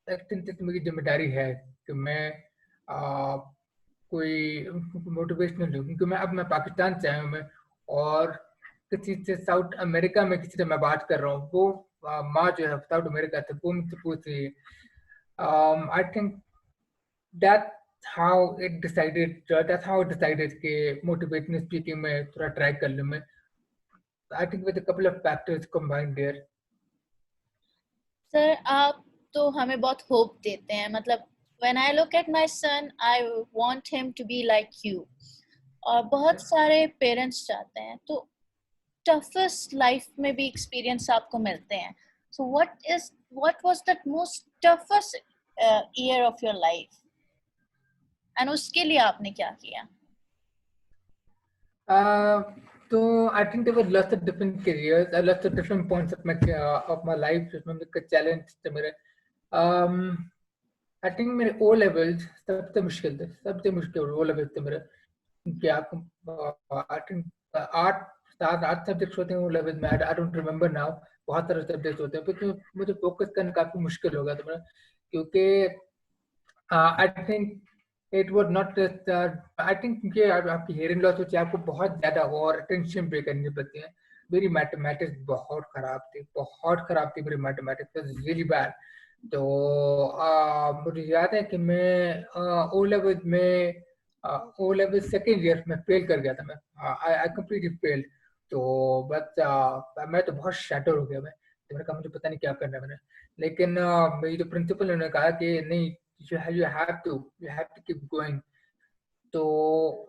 एक्सटेंट तक मेरी जिम्मेदारी है कि मैं आ, कोई मोटिवेशनल दूं, क्योंकि मैं पाकिस्तान से आया हूँ मैं, और किसी से साउथ अमेरिका में किसी से मैं बात कर रहा हूँ, वो माँ जो है साउथ अमेरिका से, वो मुझसे पूछ रही है। I think that that's how it decided कि motivational speaking में थोड़ा ट्राई कर लूँ मैं। I think with a couple of factors combined there. Sir आप तो हमें बहुत होप देते हैं, मतलब when I look at my son I want him to be like you, और बहुत सारे पेरेंट्स चाहते हैं। तो टफेस्ट लाइफ में भी एक्सपीरियंस आपको मिलते हैं, so what was the most toughest year of your life, and उसके लिए आपने क्या किया? Uh, so I think there were lots of different careers, lots of different points of my life जिसमें मेरे चैलेंज थे मेरे। आई थिंक मेरे ओ लेवल्स सबसे मुश्किल थे, सबसे मुश्किल ओ लेवल्स थे मेरे। कि आपको आई थिंक आठ सब्जेक्ट्स होते हैं ओ लेवल में, आई डोंट रिमेम्बर नाउ। बहुत सारे सब्जेक्ट्स होते हैं, क्योंकि मुझे फोकस करना काफी मुश्किल हो गया था मेरा, क्योंकि I think it was not just I think कि आपकी हियरिंग लॉस होती है, आपको बहुत ज्यादा और अटेंशन पे करनी पड़ती है। मेरी मैथमेटिक्स बहुत खराब थी मेरी मैथमेटिक्स वाज रियली बैड। तो मुझे याद है कि मैं ओ लेवल सेकेंड ईयर में फेल कर गया था मैं। आई आई कंप्लीटली फेल्ड। तो बस मैं तो बहुत शैटर हो गया मैं, तो मैंने कहा मुझे पता नहीं क्या करना है मैंने। लेकिन मेरी जो प्रिंसिपल ने कहा कि नहीं, you have to keep going. तो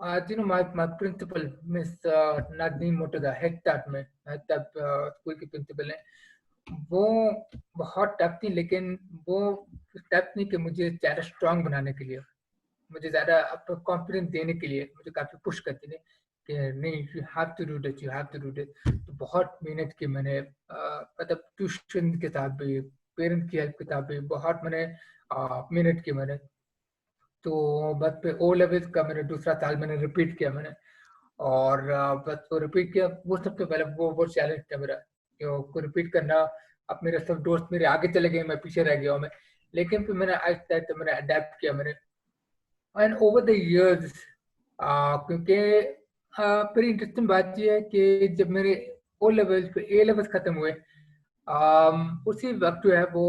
my principal Miss Nadine Motoda, head start में, तब स्कूल की प्रिंसिपल है, वो बहुत टफ थी, लेकिन वो टफ नहीं कि मुझे ज्यादा स्ट्रांग बनाने के लिए, मुझे ज्यादा कॉन्फिडेंस देने के लिए मुझे काफी पुश करती थी कि नहीं, you have to do this. तो बहुत मेहनत की मैंने, मतलब ट्यूशन के साथ भी, पेरेंट्स की हेल्प के साथ भी बहुत मैंने मेहनत की मैंने। तो बस पे ओ लेवल्स का मैंने दूसरा साल मैंने रिपीट किया मैंने, और बस वो रिपीट किया। वो सबसे पहले वो चैलेंज था मेरा कि वो रिपीट करना। अब मेरे सब दोस्त मेरे आगे चले गए, मैं पीछे रह गया हूँ मैं। लेकिन फिर मैंने आहिस्ता आहिस्ता मैंने अडेप्ट किया मैंने, एंड ओवर द इयर्स, क्योंकि बड़ी इंटरेस्टिंग बात यह है कि जब मेरे ओ लेवल पे ए लेवल्स खत्म हुए, उसी वक्त जो है वो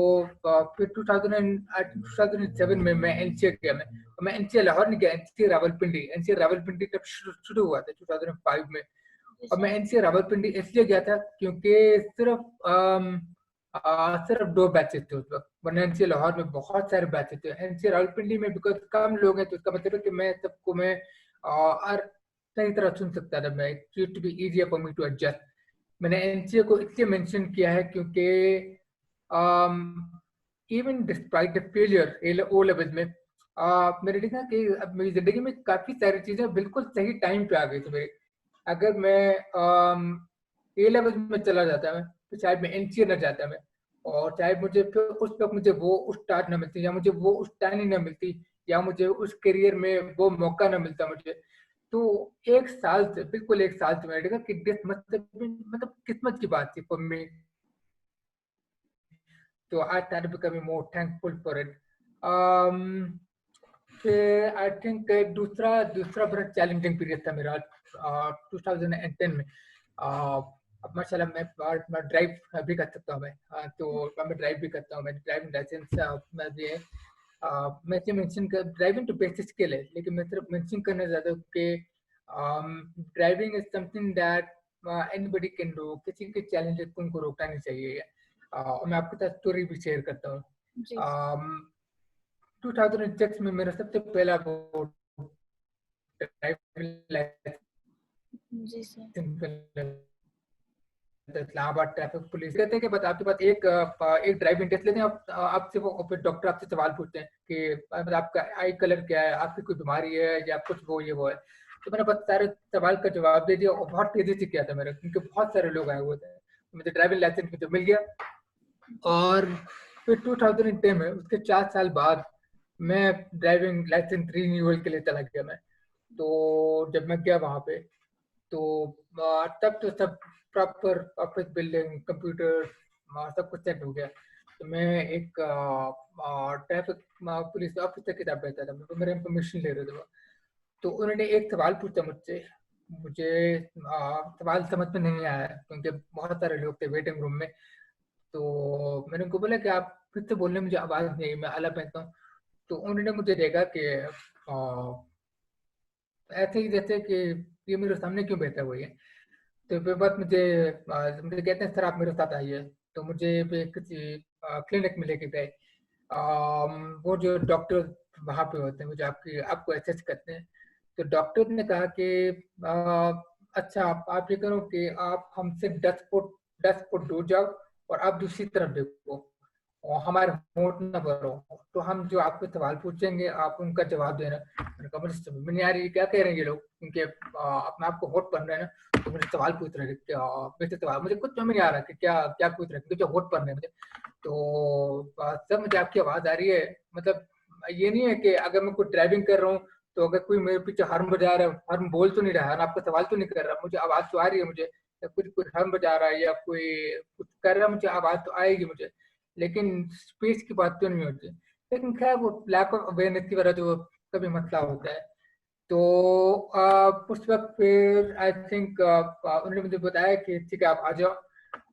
फिर 2007 में मैं एनसीए गया। मैं एनसीए लाहौर नहीं गया, एनसीए रावलपिंडी तब शुरू हुआ था 2005 में। जी और मैं सर। एनसीए रावलपिंडी इसलिए गया था क्योंकि सिर्फ 2 बैचेस थे उस वक्त, वरना एनसीए लाहौर में बहुत सारे बैचेस थे। एनसीए रावलपिंडी में बिकॉज कम लोग हैं, तो इसका मतलब है कि मैं सबको मैं और सही तरह सुन सकता था। मैं it to be easier for me to adjust. मैंने एनसीए को इसलिए मेंशन किया है क्योंकि even despite the failure O level में, मैंने देखा कि अब मेरी जिंदगी में काफी सारी चीजें बिल्कुल सही टाइम पे आ गई थी मेरी। अगर मैं ए लेवल में चला जाता मैं, तो शायद मैं एनसीए न जाता मैं, और शायद मुझे फिर उस वक्त मुझे वो उस स्टार्ट ना मिलती, या मुझे वो उस टाइमिंग ना मिलती, या मुझे उस करियर में वो मौका ना मिलता मुझे। तो 1 साल से, बिल्कुल 1 साल से मैंने देखा कि मतलब किस्मत की बात थी फॉर मी। तो आई started becoming more thankful for it. फिर आई थिंक दूसरा दूसरा बड़ा चैलेंजिंग पीरियड था मेरा 2010 में। अब माशाल्लाह मैं ड्राइव भी कर सकता हूँ मैं। तो मैं ड्राइव भी करता हूँ, मैं ड्राइविंग लाइसेंस मैं भी है। मैं इसे मेंशन कर, ड्राइविंग तो बेसिक स्किल है, लेकिन मैं सिर्फ मेंशन करना चाहता हूँ कि driving is something that anybody can do. किसी के चैलेंजेस को उनको रोकना नहीं चाहिए। और मैं आपके साथ स्टोरी भी शेयर करता हूँ। जी 2006 में मेरा सबसे पहला वो ड्राइविंग जी sir. Licence Islamabad traffic police कहते हैं कि बस आपके पास एक ड्राइविंग टेस्ट लेते हैं आप, आपसे वो, और फिर डॉक्टर आपसे सवाल पूछते हैं कि मतलब आपका आई कलर क्या है, आपकी कोई बीमारी है, या कुछ वो है। तो मैंने बस सारे सवाल का जवाब दे दिया, और बहुत तेजी से किया था मेरा, क्योंकि बहुत सारे लोग आए हुए थे। मुझे ड्राइविंग लाइसेंस मुझे मिल गया। जी और फिर 2010 में, उसके 4 साल बाद, मैं ड्राइविंग लाइसेंस रीन्यूअल के लिए चला गया मैं। तो जब मैं गया वहां पे, तो तब तो सब प्रॉपर ऑफिस बिल्डिंग, कंप्यूटर, सब कुछ सेट हो गया। तो मैं एक ट्रैफिक पुलिस ऑफिसर के साथ बैठा था, तो मेरे इंफॉर्मेशन ले रहे थे वो। तो उन्होंने एक सवाल पूछा मुझसे। मुझे सवाल समझ में नहीं आया, क्योंकि बहुत सारे लोग थे वेटिंग रूम में। तो मैंने उनको बोला कि आप फिर से बोलने, मुझे आवाज़ नहीं आई, मैं आला पहनता हूँ। तो उन्होंने मुझे देखा कि ऐसे ही जैसे कि ये मेरे सामने क्यों बैठा हुआ है। तो फिर बात मुझे कहते हैं सर आप मेरे साथ आइए। तो मुझे फिर किसी क्लिनिक में लेके गए। वो जो डॉक्टर वहाँ पे होते हैं, वो जो आपको एसेस करते हैं। तो डॉक्टर ने कहा कि अच्छा आप ये करो कि आप हमसे 10 फुट दूर जाओ, और आप दूसरी तरफ देखो, और हमारे होंठ न भरो। तो हम जो आपको सवाल पूछेंगे आप उनका जवाब देना। मैंने कहा मुझे समझ में नहीं आ रही क्या कह रहे हैं ये लोग, क्योंकि अपने आप को होट पढ़ रहे हैं ना। तो मुझे सवाल पूछ रहे थे क्या, वैसे सवाल मुझे कुछ समझ में नहीं आ रहा कि क्या क्या पूछ रहे हैं, क्योंकि होट पढ़ रहे हैं मुझे। तो सर मुझे आपकी आवाज आ रही है, मतलब ये नहीं है कि अगर मैं कुछ ड्राइविंग कर रहा हूँ, तो अगर कोई मेरे पीछे हॉर्न बजा रहा है, हॉर्न बोल तो नहीं रहा है, आपका सवाल तो नहीं कर रहा, मुझे आवाज तो आ रही है मुझे। या कुछ कुछ हॉर्न बजा रहा है या कोई कुछ कर रहा है, मुझे आवाज तो आएगी मुझे, लेकिन स्पेस की बात तो नहीं होती। लेकिन खैर वो लैक ऑफ अवेयरनेस की वजह से वो कभी मसला होता है। तो उस वक्त फिर आई थिंक उन्होंने मुझे बताया कि ठीक है आप आ जाओ।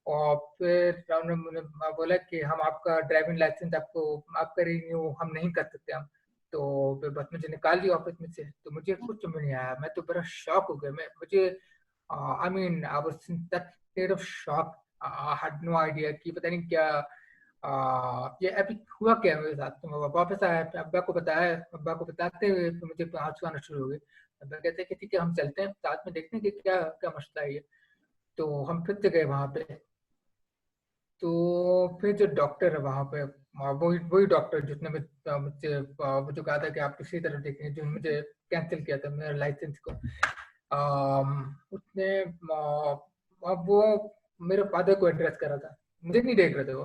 और फिर उन्होंने बोला कि हम आपका ड्राइविंग लाइसेंस आपका रिन्यू हम नहीं कर सकते हम। तो फिर बस मुझे निकाल दिया ऑफिस में से। तो मुझे कुछ समझ नहीं आया, मैं तो बड़ा शॉक हो गया। मैं मुझे I mean I was in that state of shock. I had no idea कि पता नहीं क्या ये अभी हुआ क्या है मेरे साथ। तो मैं वापस आया, अब्बा को बताया, अब्बा को बताते हुए तो मुझे आंसू आना शुरू हो गए। अब्बा कहते हैं कि ठीक है हम चलते हैं साथ में, देखते हैं कि क्या क्या मसला है ये। तो हम फिर से गए वहां पे। तो फिर जो डॉक्टर है वहां पे, वही वही डॉक्टर जिसने मुझसे मुझे कहा था कि आप किसी तरह देखें, जो मुझे कैंसिल किया था मेरा लाइसेंस को। उसने अब वो मेरे फादर को एड्रेस करा था, मुझे नहीं देख रहे थे वो।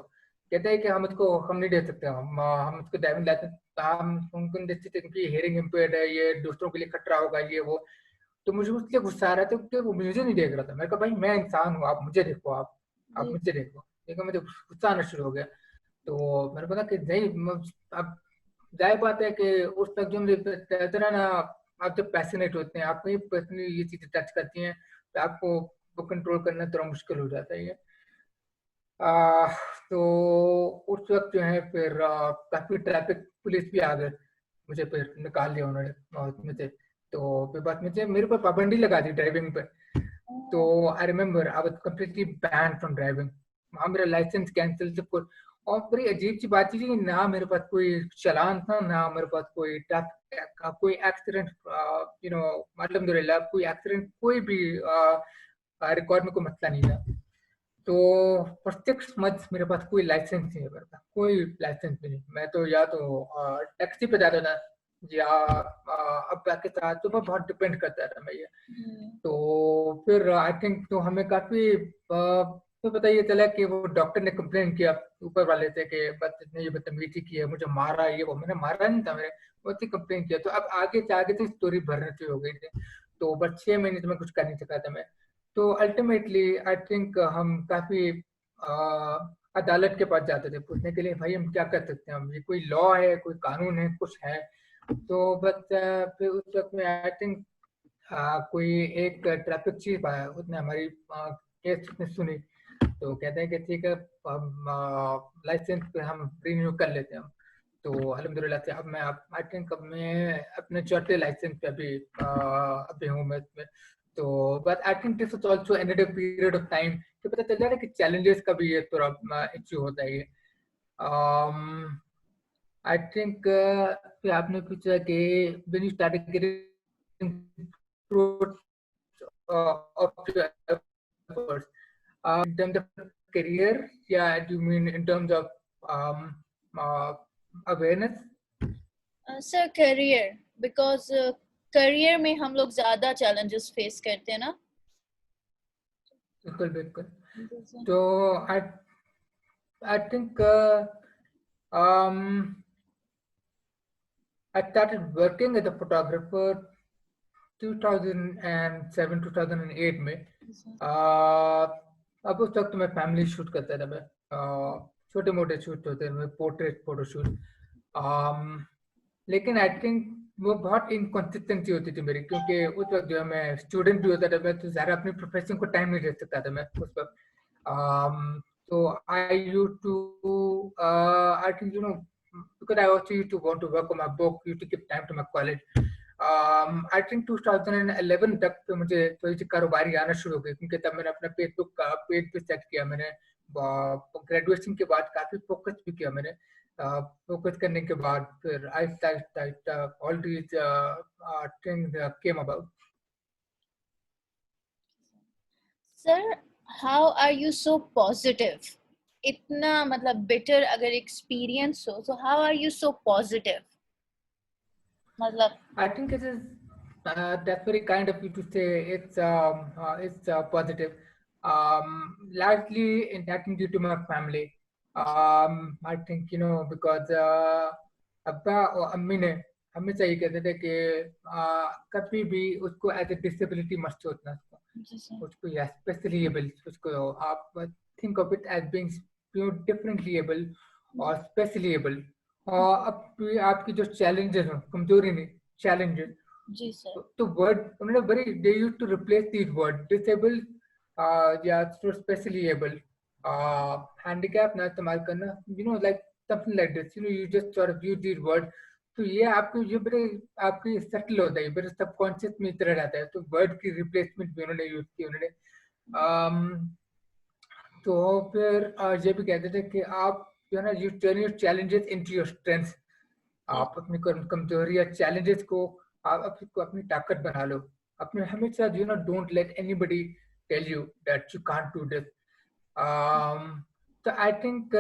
कहते हैं कि हम नहीं दे सकते, हम इसको ड्राइविंग लाइसेंस हम उनको नहीं दे सकते क्योंकि हियरिंग इम्पेयर्ड है, ये दूसरों के लिए खतरा होगा ये वो। तो मुझे उसलिए गुस्सा आ रहा था क्योंकि वो मुझे नहीं देख रहा था। मैं कहा भाई मैं इंसान हूँ, आप मुझे देखो, आप जी मुझे देखो। देखो मुझे गुस्सा आना शुरू हो गया। तो मैंने बोला कि नहीं अब जाहिर बात है कि उस तक जो मुझे कहते हैं ना, आप जब पैशनेट होते हैं, आपको ये पर्सनली ये चीजें टच करती हैं, तो आपको वो कंट्रोल करना थोड़ा मुश्किल हो जाता है ये। आ, तो उस वक्त जो है फिर काफी ट्रैफिक पुलिस भी आ गए, मुझे फिर निकाल लिया उन्होंने उसमें से। तो फिर बाद में से मेरे पर पाबंदी लगा दी ड्राइविंग पे। तो I remember I was completely ban from driving. वहाँ मेरा लाइसेंस कैंसिल सब कुछ। और बड़ी अजीब सी बात थी कि ना मेरे पास कोई चालान था, ना मेरे पास कोई ट्रैफिक का कोई एक्सीडेंट, अल्हम्दुलिल्लाह कोई एक्सीडेंट कोई भी रिकॉर्ड में कोई मसला नहीं था। तो फॉर 6 मंथ्स मेरे पास कोई लाइसेंस नहीं है, मेरे पास कोई लाइसेंस भी नहीं। मैं तो या तो टैक्सी पे जाता था या अब्बा के साथ, तो मैं बहुत डिपेंड करता था मैं ये। तो फिर आई थिंक तो हमें काफी तो पता ये चला कि वो डॉक्टर ने कंप्लेन किया ऊपर वाले से कि बस इसने ये बदतमीजी की है, मुझे मारा, ये वो। मैंने मारा नहीं था, मैंने उससे कंप्लेन किया। तो अब आगे से आगे तो स्टोरी भरने से हो गई थी। तो बस 6 महीने तो मैं कुछ कर नहीं सका था मैं। तो अल्टीमेटली आई थिंक हम काफी अदालत के पास जाते थे पूछने के लिए, भाई हम क्या कर सकते हैं, हम ये कोई लॉ है, कोई कानून है, कुछ है। तो बस फिर उस वक्त में आई थिंक कोई एक ट्रैफिक चीफ आया, उसने हमारी केस उसने सुनी। तो कहते हैं कि ठीक है, हम लाइसेंस पे हम रिन्यू कर लेते हैं हम। तो अल्हम्दुलिल्लाह से अब मैं आई थिंक अब मैं अपने चौथे लाइसेंस पे अभी हूँ मैं इसमें। तो but I think this is also another period of time कि पता चल जाता है कि चैलेंजेस का भी ये थोड़ा इश्यू होता है ये। आई थिंक आपने पूछा कि when you started getting fruits of your efforts in terms of career, yeah, do you mean in terms of um, uh, awareness? Sir career, because career में हम लोग ज्यादा चैलेंजेस फेस करते हैं ना। बिल्कुल बिल्कुल। जैसे तो I I think I started working as a photographer 2007 2008 में। uh, अब उस वक्त मैं फैमिली शूट करता था मैं। छोटे मोटे शूट होते थे, पोर्ट्रेट फोटो शूट। लेकिन आई थिंक वो बहुत इनकॉन्सिस्टेंसी होती थी मेरी, क्योंकि उस वक्त जो है मैं स्टूडेंट भी होता था, मैं तो ज़्यादा अपनी प्रोफेशन को टाइम नहीं दे सकता था मैं उस वक्त। so I used to I think because I also used to want to work on my book, used to give time to my college. I think 2011 तक तो मुझे थोड़ी सी कारोबारी आना शुरू हो गई, क्योंकि तब मैंने अपना फेसबुक का पेज भी सेट किया। मैंने ग्रेजुएशन के बाद काफी फोकस भी किया मैंने। फोकस करने के बाद फिर आहिस्ता आहिस्ता आहिस्ता all these things came about. Sir, how are you so positive? इतना मतलब बिटर अगर एक्सपीरियंस हो, so how are you so positive? मतलब I think it is that's very kind of you to say it's positive. Largely in that due to my family. I think because अब्बा और अम्मी ने हमेशा ये कहते थे कि कभी भी उसको एज ए डिसेबिलिटी मत सोचना, उसको या स्पेशली एबल, उसको आप think of it as being differently able और स्पेशली एबल। और अब आपकी जो चैलेंजेस हो, कमजोरी नहीं, challenges. जी सर। तो word उन्होंने very they used to replace these words disabled या so specially able, handicap ना इस्तेमाल करना, like something like this, you just sort of use these words। तो ये आपको ये बड़े आपकी सेटल होता है, बड़े सबकॉन्शियस में इतना रहता है। तो वर्ड की रिप्लेसमेंट भी उन्होंने यूज की उन्होंने। तो फिर ये भी कहते थे कि आप U turn your challenges into your strengths. आप अपनी कमजोरी या चैलेंजेस को आप अपनी ताकत बना लो। अपने हमेशा don't let anybody tell you that you can't do this. तो आई थिंक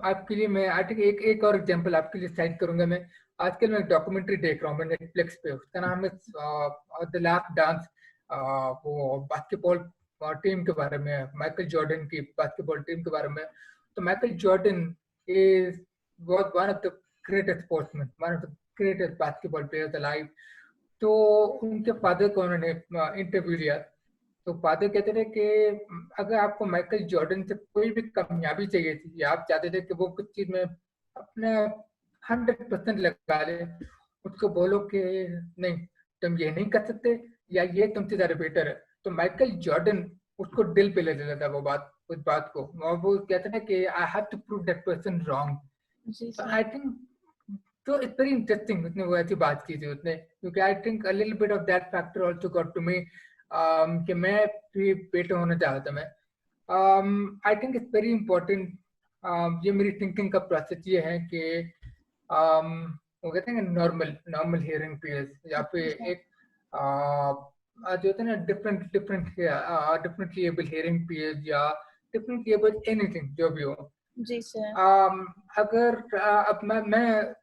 आपके लिए मैं आई थिंक एक और एग्जांपल आपके लिए साइड करूंगा मैं। आजकल मैं एक डॉक्यूमेंट्री देख रहा हूँ मैं नेटफ्लिक्स पे, उसका नाम है द लास्ट डांस। वो बास्केटबॉल टीम के बारे में, माइकल जॉर्डन की बास्केटबॉल टीम के बारे में। तो Michael Jordan is was one of the greatest sportsmen, one of the greatest basketball players alive। तो उनके फादर को उन्होंने इंटरव्यू लिया। तो फादर कहते थे कि अगर आपको माइकल जॉर्डन से कोई भी कामयाबी चाहिए थी, या आप चाहते थे कि वो कुछ चीज में अपने 100% लगा ले, उसको बोलो कि नहीं तुम ये नहीं कर सकते या ये तुमसे ज्यादा बेटर है। तो माइकल जॉर्डन उसको दिल पे ले लेता है वो बात, उस बात को, और वो कहता है कि I have to prove that person wrong. जी तो सर. आई थिंक, तो इट्स वेरी इंटरेस्टिंग उसने वो ऐसी बात की थी उसने, क्योंकि I think a little bit of that factor also got to me, कि मैं भी बेटा होना चाहता मैं. I think it's very important. ये मेरी थिंकिंग का प्रोसेस ये है कि वो कहते हैं नॉर्मल नॉर्मल हियरिंग पेयर्स या जी फिर सर. एक जो होता है ना different different differently able hearing pairs या डिफरेंटली एबल एनीथिंग जो भी हो. जी सर. अगर अब मैं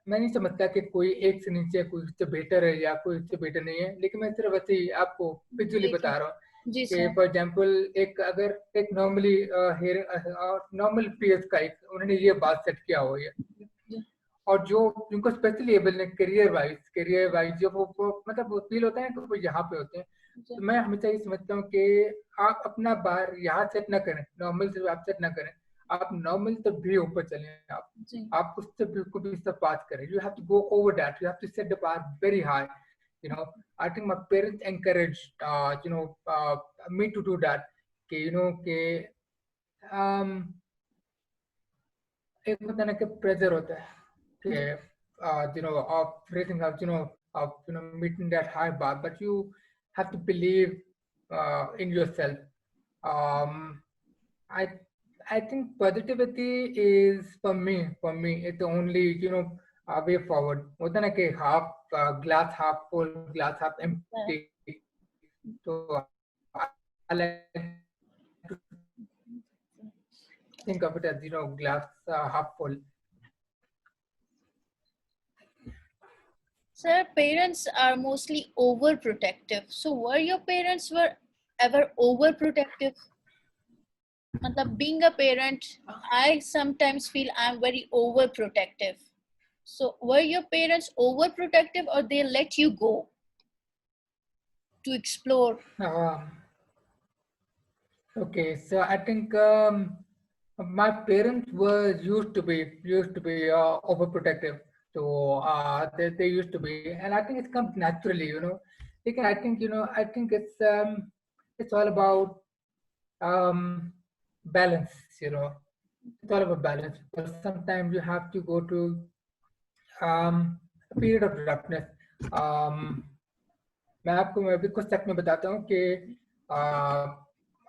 नहीं समझता कि कोई एक से नीचे कोई उससे बेटर है या कोई उससे बेटर नहीं है, लेकिन मैं सिर्फ वैसे ही आपको विजुअली जी सर. बता रहा हूँ जी कि सर. फॉर एग्जांपल एक अगर एक नॉर्मली नॉर्मल पीएस का एक उन्होंने ये बात सेट किया हो ये, जी. और जो जिनको स्पेशली एबल ने करियर वाइज जो वो मतलब वो फील होता है कि वो यहाँ पे होते हैं. जी. तो मैं हमेशा ये समझता हूँ कि आप अपना बार यहाँ सेट ना करें, नॉर्मल से आप सेट ना करें, आप नॉर्मल से भी ऊपर चलें. जी. आप उससे बिल्कुल भी सब बात करें. You have to go over that, you have to set the bar very high. you know I think my parents encouraged me to do that, कि कि um, एक होता है ना कि प्रेशर होता है कि जी. of raising up, of meeting that high bar, but you have to believe in yourself. um, I I think positivity is for me it's the only way forward. होता है ना कि glass half full, glass half sir. empty. So I like to think of it as glass half full. Sir, parents are mostly overprotective. So were your parents were ever overprotective? Matlab, being a parent, I sometimes feel I'm very overprotective. So were your parents overprotective or they let you go to explore? Um, okay, so I think my parents were used to be overprotective. So they used to be, and I think it comes naturally. Because I think it's all about um, balance. It's all about balance. Because sometimes you have to go to a period of roughness. Um, मैं भी कुछ तक में बताता हूँ कि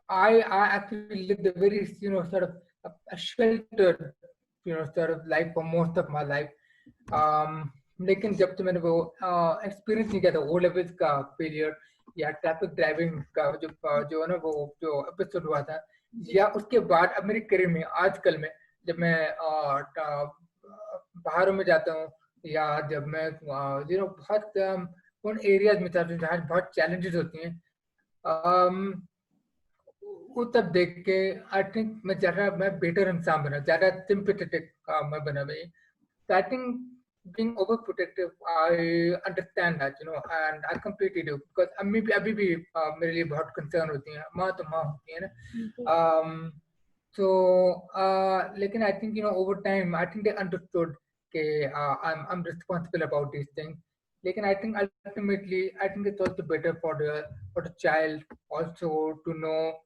I actually lived a very sort of a sheltered sort of life for most of my life. लेकिन जब से मैंने वो एक्सपीरियंस नहीं किया था ओ लेवल्स का फेलियर या ट्रैफिक ड्राइविंग का जो है ना वो जो एपिसोड हुआ था, या उसके बाद अब मेरी करियर में आजकल में जब मैं बाहरों में जाता हूँ, या जब मैं बहुत उन एरियाज में जाता हूँ जहाँ बहुत चैलेंजेस होती हैं, अम, वो तब देख के आई थिंक मैं बेटर इंसान बना, ज्यादा सिंपैथेटिक मैं बना भाई. So I think being overprotective, I understand that, and I completely do, because अभी भी मेरे लिए बहुत कंसर्न होती हैं. माँ तो माँ होती है ना. um, लेकिन I think over time I think they understood कि I'm responsible about these things. लेकिन I think ultimately I think it's also better for the child also to know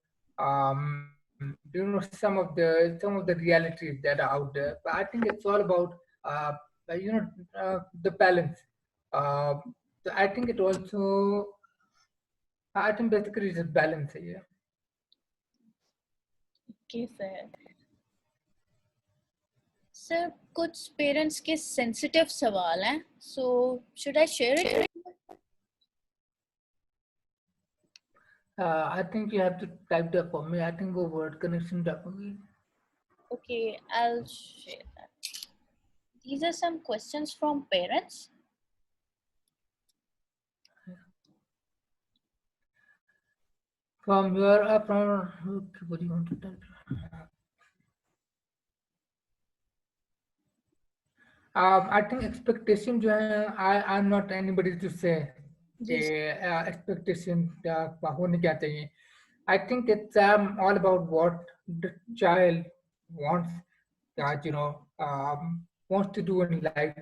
some of the realities that are out there. But I think it's all about uh, the balance. Uh, so I think it also, I think basically it's a balance here. Okay, sir. Sir, कुछ parents के sensitive सवाल हैं. So should I share it? I think you have to type that for me. I think go word connection that for me. Okay, I'll share that. These are some questions from parents. From your what do you want to type? I think expectation जो है, I'm not anybody to say कि Yes. expectation होने क्या चाहिए. I think it's all about what the child wants, wants to do in life,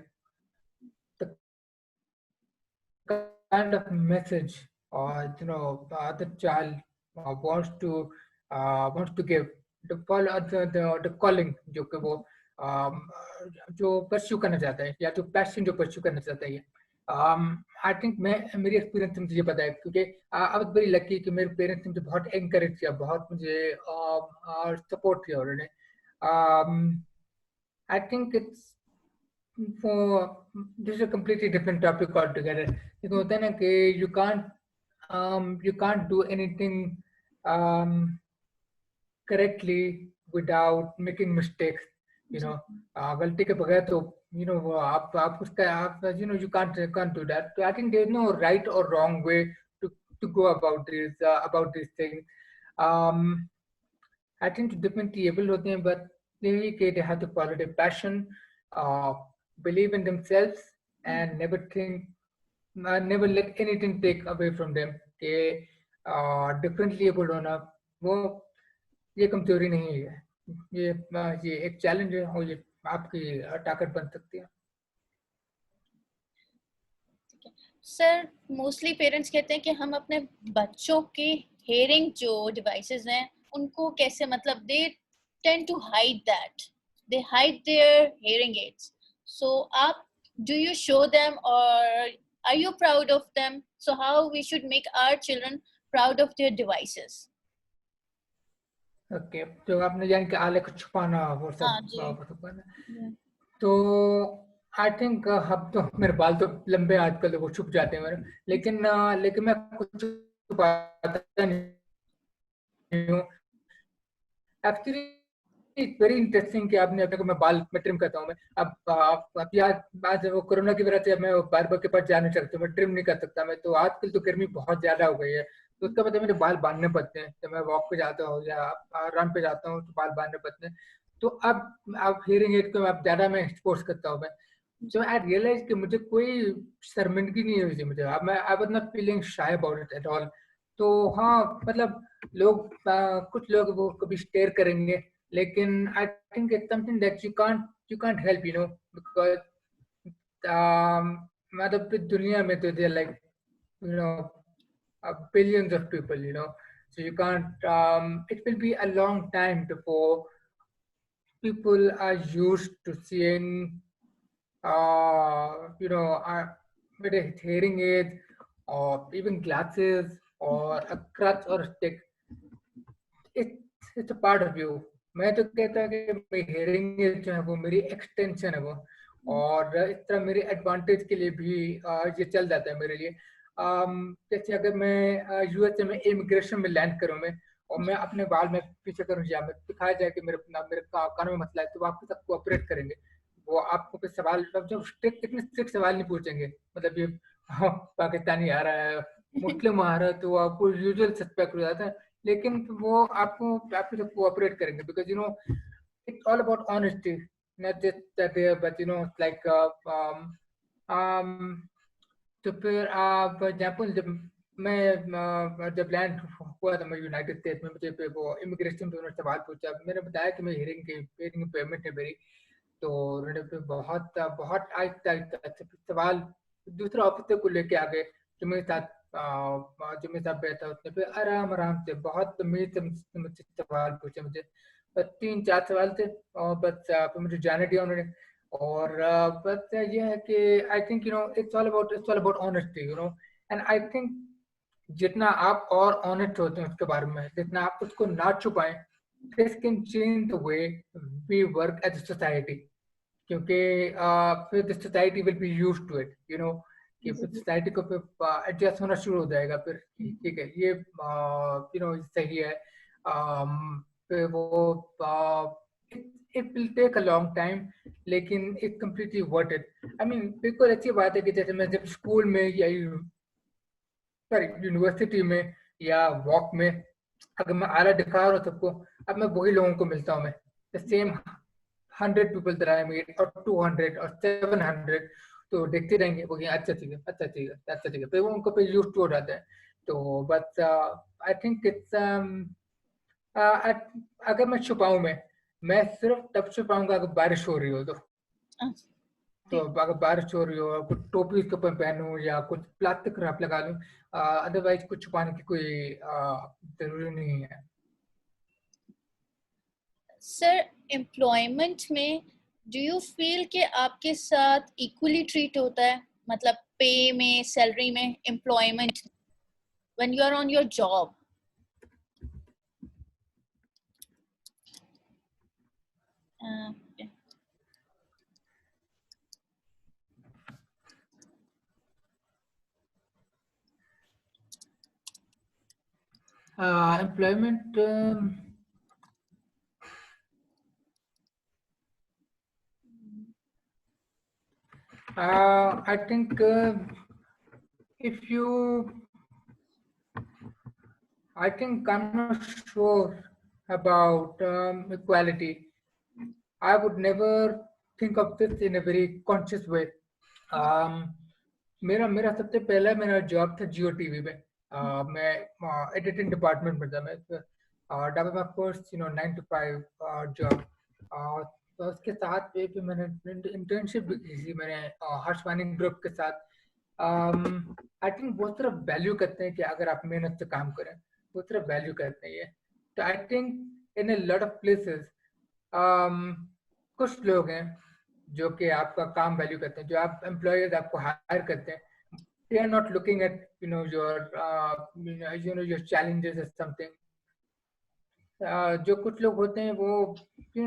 the kind of message or the child wants to wants to give the calling जो कि वो जो pursue करना चाहता है या जो पैशन जो परस्यू करना चाहता है। आई थिंक मैं मेरी एक्सपीरियंस से मुझे ये पता है क्योंकि आई वाज वेरी लकी कि मेरे पेरेंट्स ने मुझे बहुत एनकरेज किया, बहुत मुझे सपोर्ट किया उन्होंने। आई think it's for this is a completely different topic altogether. देखो होता है ना कि you can't do anything um, correctly without making mistakes. You know, गलती के बगैर तो वो आप उसका आप you can't do that. So I think there's no right or wrong way to go about these things. Um, I think different able होते हैं, but they have to follow their passion, uh, believe in themselves, and never let anything take away from them. कि differently able होना वो ये कमजोरी नहीं है, ये एक चैलेंज है और ये आपकी ताकत बन सकती है। सर मोस्टली पेरेंट्स कहते हैं कि हम अपने बच्चों के हेयरिंग जो डिवाइसेस हैं उनको कैसे मतलब they tend to hide that, they hide their hearing aids, so आप do you show them or are you proud of them? So how we should make our children proud of their devices? Okay, तो आपने जान के आले को छुपाना वो हाँ सब जी। छुपाना, तो आई थिंक अब तो मेरे बाल तो लंबे आजकल तो वो छुप जाते हैं मेरे, लेकिन मैं कुछ छुपाता नहीं हूँ। एक्चुअली इट्स वेरी इंटरेस्टिंग कि आपने अपने को मैं बाल में ट्रिम करता हूँ मैं अब यार आज वो कोरोना की वजह से मैं बार्बर के पास जा नहीं सकता, मैं ट्रिम नहीं कर सकता मैं, तो आजकल तो गर्मी बहुत ज्यादा हो गई है, तो उसका मतलब मेरे बाल बांधने पड़ते हैं, तो मैं वॉक पे जाता हूँ या रन पे जाता हूँ तो बाल बांधने पड़ते हैं। तो अब हियरिंग एड को अब ज्यादा मैं एक्सपोज करता हूँ मैं, तो आई रियलाइज कि मुझे कोई शर्मिंदगी नहीं हुई थी, मुझे अब मैं I was not feeling shy about it at all. तो हाँ मतलब कुछ लोग वो कभी स्टेयर करेंगे, लेकिन आई think it's something that you can't help, because मतलब दुनिया में तो they like you know billions of people, so you can't it will be a long time before people are used to seeing with a hearing aid or even glasses or a crutch or a stick. It's a part of you. मैं तो कहता हूँ कि मेरी hearing aid जो है वो मेरी extension है वो, और इस तरह मेरे advantage के लिए भी ये चल जाता है मेरे लिए। जैसे अगर मैं यूएसए में इमिग्रेशन में लैंड करूँ मैं, और मैं अपने बाल में पीछे करूँ या मैं दिखाया जाए कि मेरे कानों में मसला है, तो वो आपके साथ कोऑपरेट करेंगे, वो आपको कोई सवाल जो स्ट्रिक्ट इतने स्ट्रिक्ट सवाल नहीं पूछेंगे, मतलब ये पाकिस्तानी आ रहा है, मुस्लिम आ रहा है, तो आपको यूजुअल सस्पेक्ट हो जाता है, लेकिन वो आपके साथ कोऑपरेट करेंगे, because it's all about honesty, not just that but it's like तो फिर फॉर एग्जाम्पल जब लैंड हुआ था मैं यूनाइटेड स्टेट्स में, मुझे पे वो इमिग्रेशन पे उन्होंने सवाल पूछा, मैंने बताया कि मैं हियरिंग पेमेंट है मेरी, तो उन्होंने फिर बहुत बहुत आहिस्ता आहिस्ता सवाल दूसरे ऑफिसर को लेके आ गए जो मेरे साथ बैठा, उसने फिर आराम आराम से बहुत तमीज से मुझसे सवाल पूछे, मुझे बस 3-4 सवाल थे, और बस फिर मुझे जाने दिया उन्होंने। और बस ये है कि आई think it's all about honesty, and I think जितना आप और ऑनेस्ट होते हैं उसके बारे में, जितना आप उसको ना छुपाएं, this can change the way we work as a society, क्योंकि फिर the society will be used to it, कि फिर सोसाइटी को फिर एडजस्ट होना शुरू हो जाएगा, फिर ठीक है ये सही है। फिर वो it will take a long time, लेकिन it completely worth it. I mean बिल्कुल अच्छी बात है कि जैसे मैं जब स्कूल में या सॉरी यूनिवर्सिटी में या वॉक में अगर मैं आला दिखा रहा हूँ सबको, अब मैं वही लोगों को मिलता हूँ मैं, the same 100 people that I meet और 200 और 700, तो देखते रहेंगे वो, अच्छा ठीक है, अच्छा ठीक है, अच्छा ठीक है, फिर वो उनको पे यूज टू हो जाता है। तो बस आई थिंक इट्स अगर मैं छुपाऊं मैं सिर्फ तब छुपाऊंगा अगर बारिश हो रही हो तो अगर बारिश हो रही हो कुछ टोपी उसके ऊपर पहनूं या कुछ प्लास्टिक रैप लगा लूं, अदरवाइज कुछ छुपाने की कोई जरूरी नहीं है। सर एम्प्लॉयमेंट में डू यू फील कि आपके साथ इक्वली ट्रीट होता है, मतलब पे में, सैलरी में, employment when you are on your job? Employment, I think if you, I think I'm not sure about equality. I would never think of this in a very conscious way. मेरा मेरा सबसे पहला मेरा job था जियो TV में। मैं editing department में था। मैं that was my first 9 to 5 job. तो उसके साथ भी मैंने इंटर्नशिप भी की थी मैंने हर्ष वानी ग्रुप के साथ। आई थिंक बहुत तरह वैल्यू करते हैं कि अगर आप मेहनत से काम करें, बहुत तरह वैल्यू करते हैं ये। तो I think in a lot of places कुछ लोग हैं जो कि आपका काम वैल्यू करते हैं, जो आप एम्प्लॉयर्स आपको हायर करते हैं। they are not looking at your challenges or something. जो कुछ लोग होते हैं वो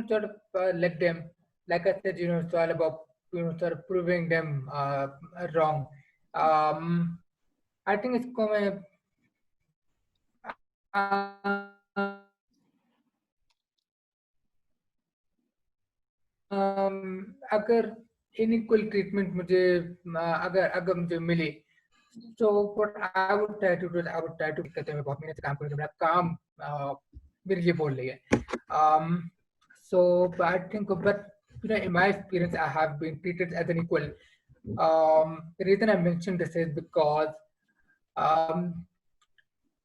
sort of let them, like I said, it's all about sort of proving them wrong. I think इसको मैं अगर इनइक्वल ट्रीटमेंट मुझे अगर अगर मुझे मिली, so what I would try to do is I would try to कहते हैं मैं बहुत मेहनत से काम करूँगा, मेरा काम मेरे लिए बोल रही है। So I think, but in my experience I have been treated as an equal. The reason I mentioned this is because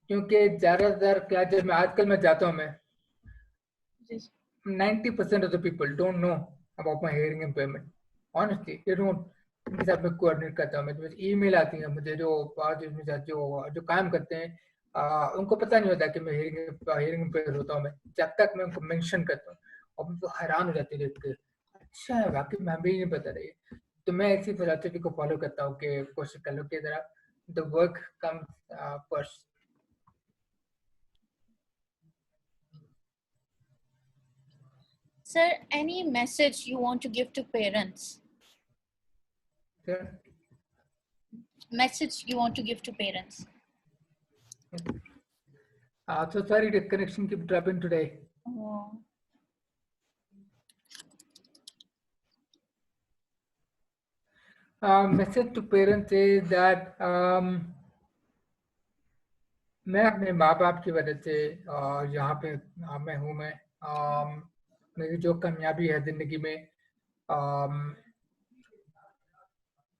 क्योंकि ज़्यादातर क्या जब मैं आजकल मैं जाता हूँ, मैं 90% of the people don't know about my hearing impairment. Honestly, they don't. उनके साथ मैं कोऑर्डिनेट करता हूँ, मुझे ईमेल आती है, मुझे जो जो काम करते हैं उनको पता नहीं होता कि मैं हेयरिंग इम्पेयर होता हूँ। मैं जब तक मैं उनको मेंशन करता हूँ और उनको हैरान हो जाती है देख के, अच्छा है वाकई में हमें ही नहीं पता रही। तो मैं ऐसी फिलॉसफी को फॉलो करता हूँ कि कोशिश कर लो कि जरा the work comes first. Sir, any message you want to give to parents? Message you want to give to parents? So sorry, the connection keep dropping today. Oh. Message to parents is that मैं अपने माँ बाप की वजह से यहाँ पे मैं हूँ। मैं मेरी जो कामयाबी है जिंदगी में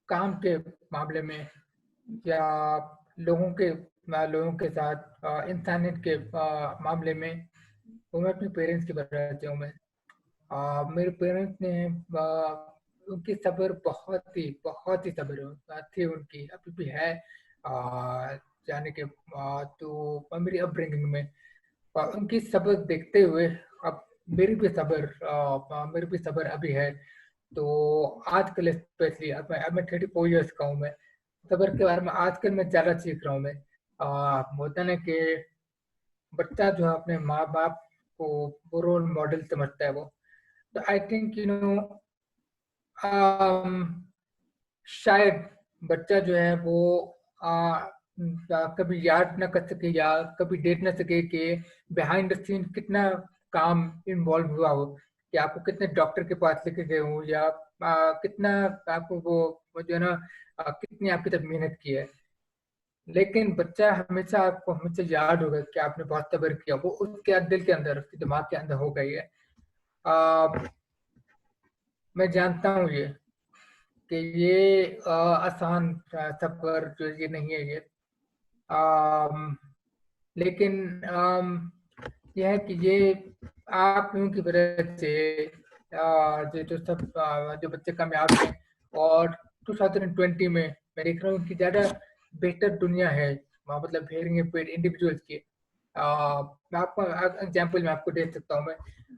काम के मामले में या लोगों के साथ इंसानियत के मामले में, वो मैं अपने पेरेंट्स की वजह से हूँ। मैं मेरे पेरेंट्स ने उनकी सब्र बहुत ही सब्र थी उनकी, अभी भी है जाने के। तो मेरी अपब्रिंगिंग में उनकी सब्र देखते हुए अब मेरी भी सब्र अभी है। तो आजकल स्पेशली अब मैं 34 ईयर्स का हूँ। मैं सब्र के बारे में आजकल मैं ज़्यादा सीख रहा हूँ। मैं होता ना कि बच्चा जो है अपने माँ बाप को रोल मॉडल समझता है वो। तो आई थिंक शायद बच्चा जो है वो कभी याद ना कर सके या कभी देख ना सके कि बिहाइंड द सीन कितना काम इन्वॉल्व हुआ हो, कि आपको कितने डॉक्टर के पास लेके गए हो या कितना आपको वो जो है ना कितनी आपकी तरफ मेहनत की है। लेकिन बच्चा हमेशा आपको हमेशा याद होगा कि आपने बहुत सब्र किया, वो उसके दिल के अंदर, उसके दिमाग के अंदर हो गई है। मैं जानता हूँ ये कि ये आसान सफर जो ये नहीं है ये। लेकिन यह है कि ये आप लोगों की वजह से जो सब जो बच्चे कामयाब हैं, और 2020 में मैं देख रहा हूँ कि ज़्यादा बेहतर दुनिया है मतलब हेयरिंग इम्पेयर्ड इंडिविजुअल्स की। मैं आपको एग्जाम्पल में आपको दे सकता हूँ। मैं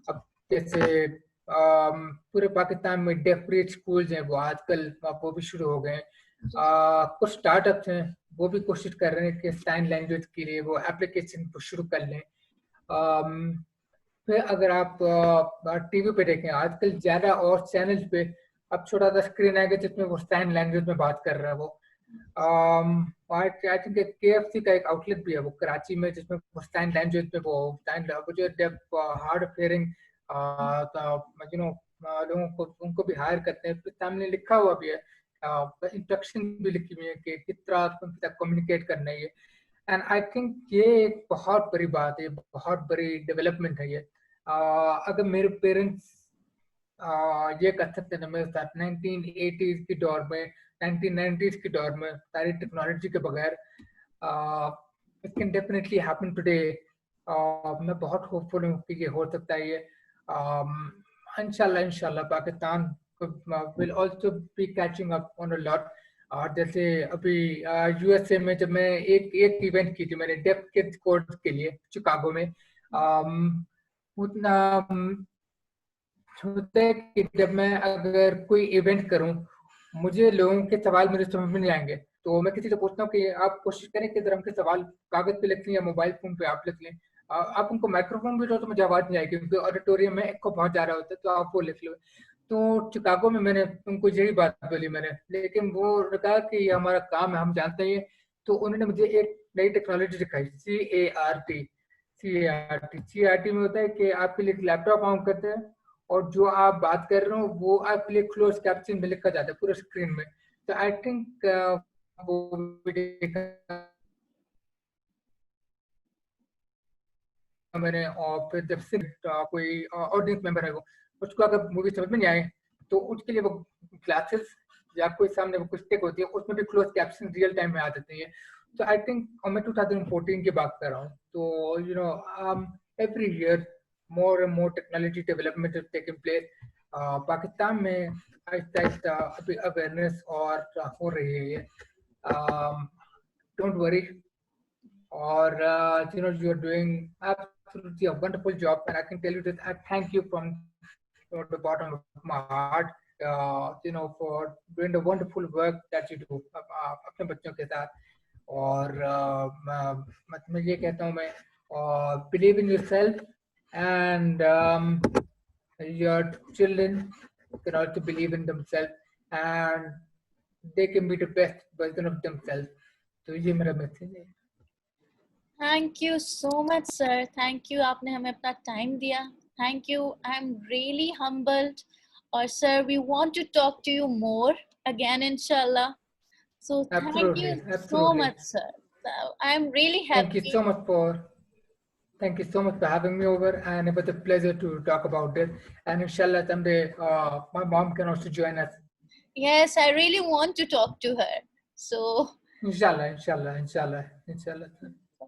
अब जैसे पूरे पाकिस्तान में डेफ फ्री स्कूल्स हैं, वो आजकल वो भी शुरू हो गए हैं। कुछ स्टार्टअप्स हैं, वो भी कोशिश कर रहे हैं कि साइन लैंग्वेज के लिए वो एप्लीकेशन को शुरू कर लें। फिर अगर आप टीवी पे देखें, आजकल ज्यादा और चैनल्स पे अब छोटा सा स्क्रीन आएगा जिसमें वो साइन लैंग्वेज में बात कर रहा है। वो आई थिंक KFC का एक आउटलेट भी है वो कराची में, जिसमें वो साइन लैंग्वेज में वो साइन जो deaf hard of hearing you know लोगों को उनको भी हायर करते हैं। फिर सामने लिखा हुआ भी है, इंस्ट्रक्शन भी लिखी हुई है कि किस तरह उनके साथ कम्युनिकेट करना है। एंड आई थिंक ये एक बहुत बड़ी बात है, बहुत बड़ी डेवलपमेंट है ये। अगर मेरे पेरेंट्स ये कर सकते थे मेरे साथ 1980s की दौर में, 1990s की दौर में सारी टेक्नोलॉजी के बगैर, it can definitely happen today. मैं बहुत होपफुल हूँ कि ये हो सकता है ये। इंशाल्लाह इंशाल्लाह Pakistan will also be catching up on a lot. और जैसे अभी USA में जब मैं एक इवेंट की थी मैंने डेफ किड्स कोर्स के लिए शिकागो में, उतना होता है कि जब मैं अगर कोई इवेंट करूं, मुझे लोगों के सवाल मुझे समझ में नहीं आएंगे, तो मैं किसी से पूछता हूँ कि आप कोशिश करें कि जरा उनके सवाल कागज पे लिख लें या मोबाइल फोन पे आप लिख लें। आप उनको माइक्रोफोन भी दो तो मुझे आवाज नहीं आएगी, क्योंकि ऑडिटोरियम में इको बहुत जा रहा होता है, तो आप वो लिख लो। तो शिकागो में मैंने उनको यही बात बोली मैंने, लेकिन वो कहा कि ये हमारा काम है, हम जानते हैं। तो उन्होंने मुझे एक नई टेक्नोलॉजी दिखाई, CART में होता है कि आपके लिए लैपटॉप ऑन करते हैं और जो आप बात कर रहे हो वो आपके लिए क्लोज कैप्शन में लिखा जाता है पूरे स्क्रीन में। तो आई थिंक वो मैंने, और फिर जब से कोई ऑडियंस मेंबर है वो, उसको अगर मूवी समझ में नहीं आए तो उसके लिए वो क्लासेस या कोई सामने वो कुछ टेक होती है, उसमें भी क्लोज कैप्शन रियल टाइम में आ जाती है। तो आई थिंक मैं 2014 की बात कर रहा हूँ, तो every year more and more technology development is taking place. Pakistan में आहिस्ता आहिस्ता अभी अवेयरनेस और हो रही है ये। डोंट वरी, और you are doing absolutely a wonderful job, and I can tell you that I thank you from the bottom of my heart, for doing the wonderful work that you do अपने बच्चों के साथ। और मैं ये कहता हूँ, मैं believe in yourself, and your children can also believe in themselves, and they can be the best version of themselves. तो ये मेरा मैसेज है। Thank you so much, sir. Thank you. आपने हमें अपना time दिया. Thank you. I'm really humbled. Or sir, we want to talk to you more again, inshallah. So thank you Absolutely, so absolutely. much, sir. I'm really Thank you happy. so much for Thank you so much for having me over, and it was a pleasure to talk about this. And inshallah, someday my mom can also join us. Yes, I really want to talk to her. So Inshallah, inshallah, inshallah, inshallah.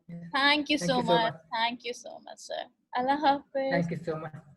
Yeah. thank you Thank so you so much. much. Thank you so much, sir. Allah Hafiz. Thank you so much.